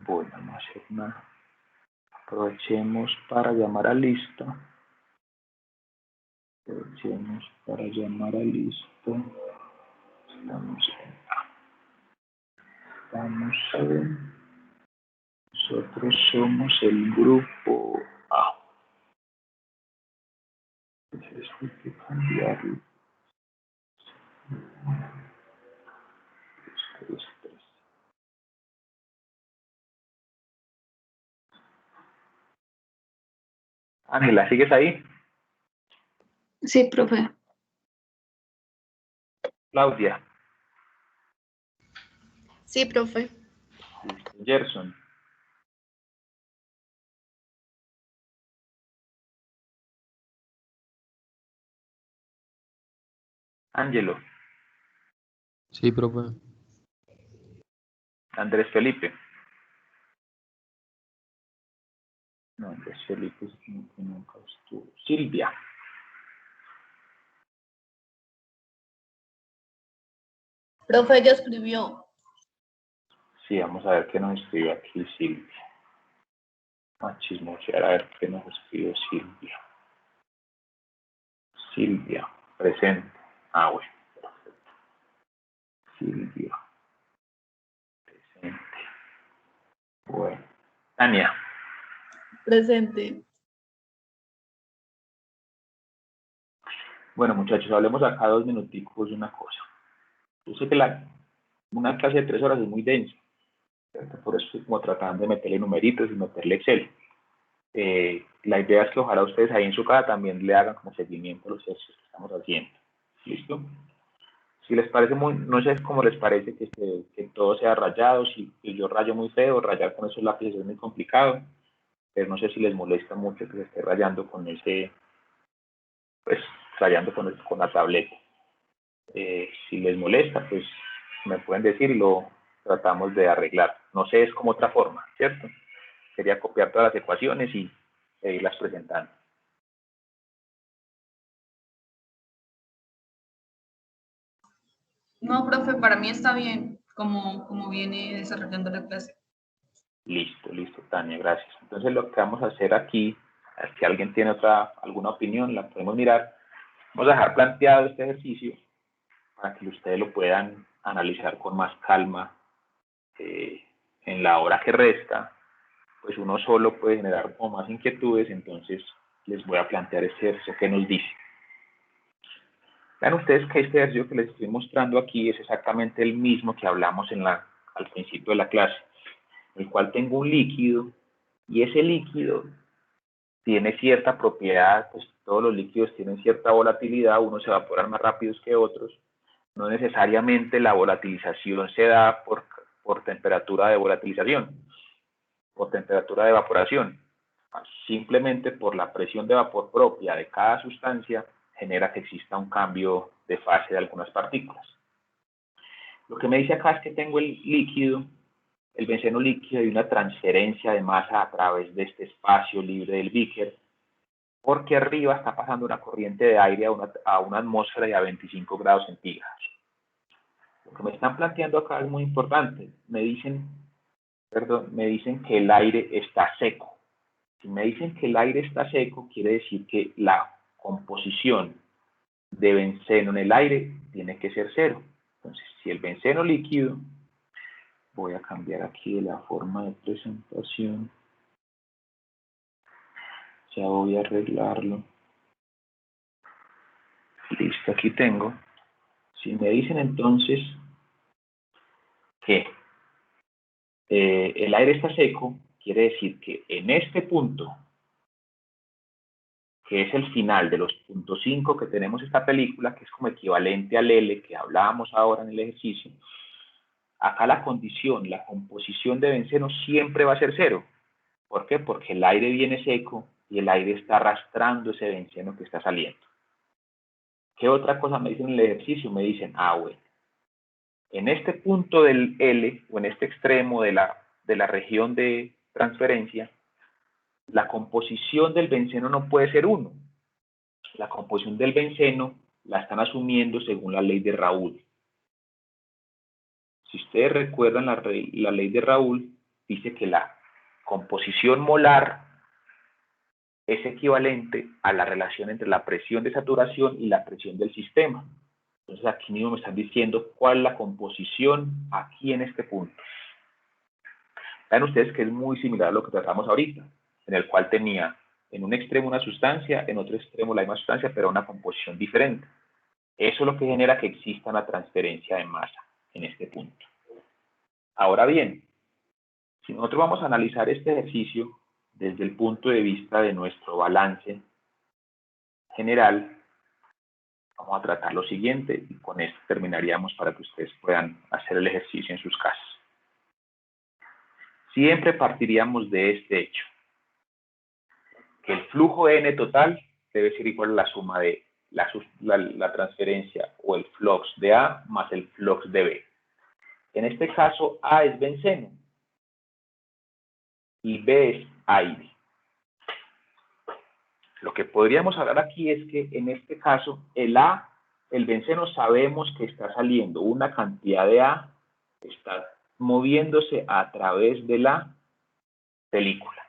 Bueno, vamos a hacer una. Aprovechemos para llamar a lista. Aprovechemos para llamar a lista. Nosotros somos el grupo A. Entonces hay que cambiarlo. Ángela, ¿sigues ahí? Sí, profe. Claudia, Sí, profe. Gerson, Ángelo, Sí, profe. Andrés Felipe. No, de Felipe nunca estuvo. Silvia. Profe, ella escribió. Sí, vamos a ver qué nos escribió aquí Silvia. A chismosear, a ver qué nos escribió Silvia. Silvia, presente. Ah, bueno, perfecto. Silvia, presente. Bueno. Tania. Presente. Bueno, muchachos, hablemos acá 2 minuticos de una cosa. Yo sé que una clase de 3 horas es muy densa, ¿cierto? Por eso estoy como tratando de meterle numeritos y meterle Excel. La idea es que ojalá ustedes ahí en su casa también le hagan como seguimiento a los ejercicios que estamos haciendo. ¿Listo? Si les parece no sé cómo les parece que todo sea rayado, si yo rayo muy feo, rayar con esos lápices es muy complicado, pero no sé si les molesta mucho que se esté rayando con pues rayando con la tableta. Si les molesta, pues me pueden decir y lo tratamos de arreglar. No sé, es como otra forma, ¿cierto? Sería copiar todas las ecuaciones y irlas presentando. No, profe, para mí está bien como viene desarrollando la clase. Listo, Tania, gracias. Entonces lo que vamos a hacer aquí, es que alguien tiene alguna opinión, la podemos mirar. Vamos a dejar planteado este ejercicio para que ustedes lo puedan analizar con más calma en la hora que resta. Pues uno solo puede generar como más inquietudes, entonces les voy a plantear este ejercicio que nos dice. Vean ustedes que este ejercicio que les estoy mostrando aquí es exactamente el mismo que hablamos al principio de la clase, en el cual tengo un líquido y ese líquido tiene cierta propiedad, pues todos los líquidos tienen cierta volatilidad, unos se evaporan más rápidos que otros, no necesariamente la volatilización se da por temperatura de volatilización, por temperatura de evaporación, simplemente por la presión de vapor propia de cada sustancia genera que exista un cambio de fase de algunas partículas. Lo que me dice acá es que tengo el líquido, el benceno líquido y una transferencia de masa a través de este espacio libre del beaker, porque arriba está pasando una corriente de aire a una atmósfera y a 25 grados centígrados. Lo que me están planteando acá es muy importante. Me dicen que el aire está seco. Si me dicen que el aire está seco, quiere decir que la composición de benceno en el aire tiene que ser 0. Entonces, si el benceno líquido, voy a cambiar aquí de la forma de presentación, ya voy a arreglarlo. Listo, aquí tengo. Si me dicen entonces que el aire está seco, quiere decir que en este punto, que es el final de los puntos 5 que tenemos esta película, que es como equivalente al L que hablábamos ahora en el ejercicio, acá la condición, la composición de benceno siempre va a ser 0. ¿Por qué? Porque el aire viene seco y el aire está arrastrando ese benceno que está saliendo. ¿Qué otra cosa me dicen en el ejercicio? Me dicen, bueno, en este punto del L, o en este extremo de la región de transferencia, la composición del benceno no puede ser 1. La composición del benceno la están asumiendo según la ley de Raoult. Si ustedes recuerdan la ley de Raoult, dice que la composición molar es equivalente a la relación entre la presión de saturación y la presión del sistema. Entonces aquí mismo me están diciendo cuál es la composición aquí en este punto. Vean ustedes que es muy similar a lo que tratamos ahorita, en el cual tenía en un extremo una sustancia, en otro extremo la misma sustancia, pero una composición diferente. Eso es lo que genera que exista una transferencia de masa en este punto. Ahora bien, si nosotros vamos a analizar este ejercicio desde el punto de vista de nuestro balance general, vamos a tratar lo siguiente y con esto terminaríamos para que ustedes puedan hacer el ejercicio en sus casas. Siempre partiríamos de este hecho, que el flujo N total debe ser igual a la suma de la transferencia o el flux de A más el flux de B. En este caso, A es benceno y B es aire. Lo que podríamos hablar aquí es que en este caso el A, el benceno, sabemos que está saliendo una cantidad de A, está moviéndose a través de la película.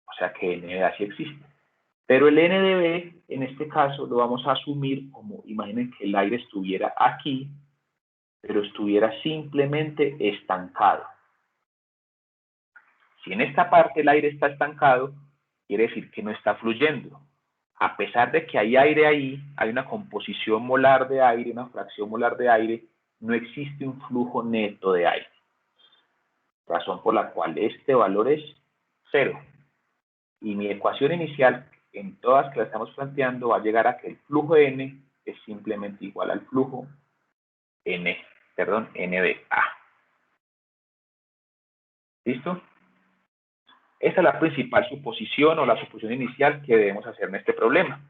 O sea que NDA sí existe. Pero el NDB, en este caso, lo vamos a asumir como, imaginen que el aire estuviera aquí, pero estuviera simplemente estancado. Si en esta parte el aire está estancado, quiere decir que no está fluyendo. A pesar de que hay aire ahí, hay una composición molar de aire, una fracción molar de aire, no existe un flujo neto de aire. Razón por la cual este valor es 0. Y mi ecuación inicial, en todas que la estamos planteando, va a llegar a que el flujo N es simplemente igual al flujo N de A. ¿Listo? Esta es la principal suposición o la suposición inicial que debemos hacer en este problema.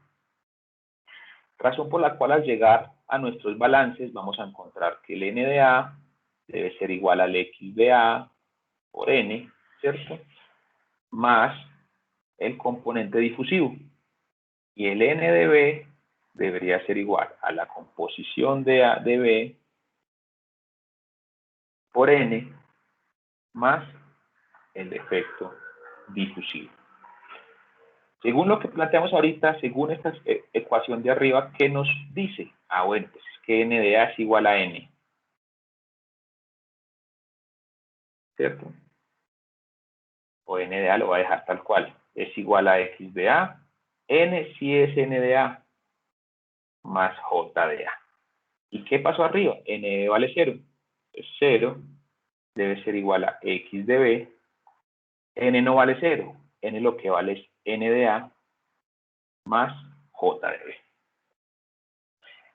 Razón por la cual al llegar a nuestros balances vamos a encontrar que el N de A debe ser igual al X de A por N, ¿cierto? Más el componente difusivo. Y el N de B debería ser igual a la composición de A de B por N más el efecto difusivo. Según lo que planteamos ahorita, según esta ecuación de arriba, ¿qué nos dice? Ah, bueno, pues es que N de A es igual a N. ¿Cierto? O N de A lo voy a dejar tal cual. Es igual a X de A. N sí es N de A más J de A. ¿Y qué pasó arriba? N de B vale 0. Es 0 debe ser igual a X de B. N no vale 0. N lo que vale es N de A más J de B.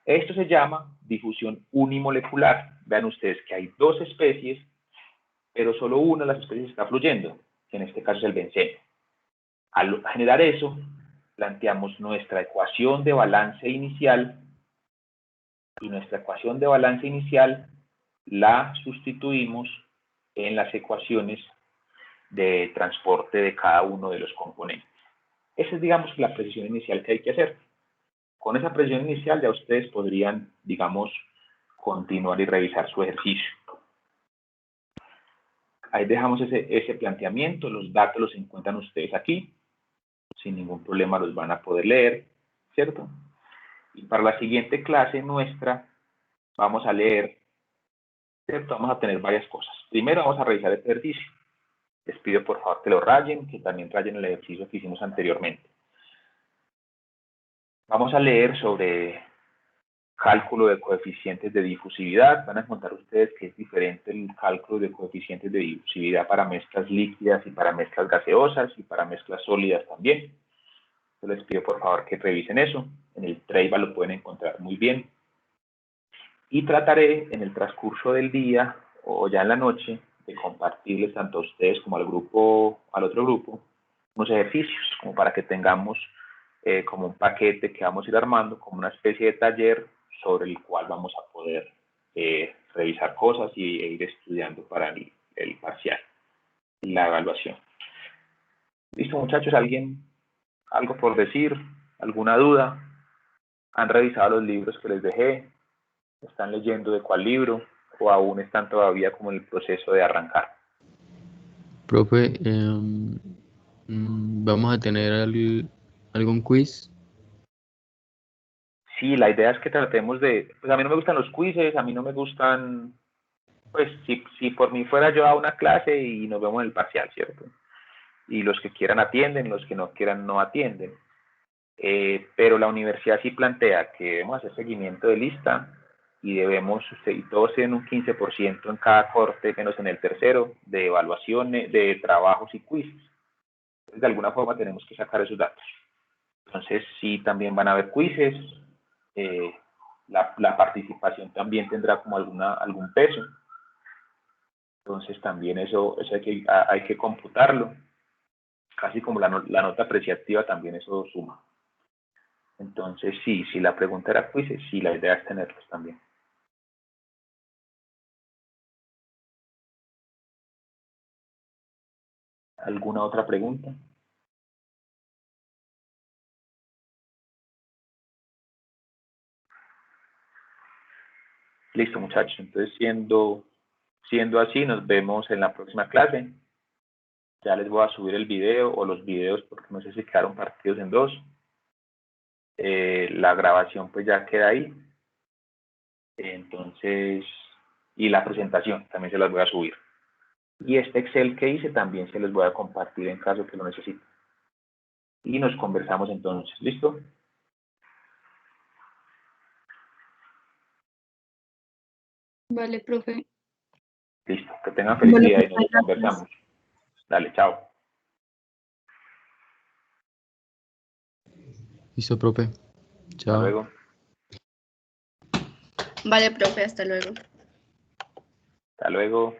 Esto se llama difusión unimolecular. Vean ustedes que hay dos especies, pero solo una de las especies está fluyendo, que en este caso es el benceno. Al generar eso, planteamos nuestra ecuación de balance inicial, y nuestra ecuación de balance inicial la sustituimos en las ecuaciones de transporte de cada uno de los componentes. Esa es, digamos, la precisión inicial que hay que hacer. Con esa precisión inicial ya ustedes podrían, digamos, continuar y revisar su ejercicio. Ahí dejamos ese planteamiento, los datos los encuentran ustedes aquí, sin ningún problema los van a poder leer, ¿cierto? Y para la siguiente clase nuestra vamos a leer, ¿cierto? Vamos a tener varias cosas. Primero vamos a revisar este ejercicio. Les pido por favor que lo rayen, que también rayen el ejercicio que hicimos anteriormente. Vamos a leer sobre cálculo de coeficientes de difusividad. Van a encontrar ustedes que es diferente el cálculo de coeficientes de difusividad para mezclas líquidas y para mezclas gaseosas y para mezclas sólidas también. Yo les pido por favor que revisen eso. En el Treiba lo pueden encontrar muy bien. Y trataré en el transcurso del día o ya en la noche de compartirles tanto a ustedes como al grupo, al otro grupo, unos ejercicios como para que tengamos como un paquete que vamos a ir armando, como una especie de taller sobre el cual vamos a poder revisar cosas e ir estudiando para el parcial y la evaluación. ¿Listo, muchachos? ¿Alguien algo por decir? ¿Alguna duda? ¿Han revisado los libros que les dejé? ¿Están leyendo de cuál libro? ¿O aún están todavía como en el proceso de arrancar? Profe, vamos a tener algún quiz. Sí, la idea es que tratemos de... Pues a mí no me gustan los quizzes, a mí no me gustan... Pues si por mí fuera yo a una clase y nos vemos en el parcial, ¿cierto? Y los que quieran atienden, los que no quieran no atienden. Pero la universidad sí plantea que debemos hacer seguimiento de lista y debemos, y todos tienen un 15% en cada corte, menos en el tercero, de evaluaciones, de trabajos y quizzes. Entonces, de alguna forma tenemos que sacar esos datos. Entonces, sí, también van a haber quizzes, la participación también tendrá como algún peso. Entonces, también eso hay que computarlo. Casi como la nota apreciativa, también eso suma. Entonces, sí, si la pregunta era quizzes, sí, la idea es tenerlos también. ¿Alguna otra pregunta? Listo, muchachos. Entonces, siendo así, nos vemos en la próxima clase. Ya les voy a subir el video o los videos porque no sé si quedaron partidos en dos. La grabación pues ya queda ahí. Entonces, y la presentación también se las voy a subir. Y este Excel que hice también se les voy a compartir en caso que lo necesiten. Y nos conversamos entonces. ¿Listo? Vale, profe. Listo. Que tengan feliz Vale, día y nos gracias. conversamos. Dale, chao. Listo, profe. Hasta Chao. luego. Vale, profe, hasta luego. Hasta luego.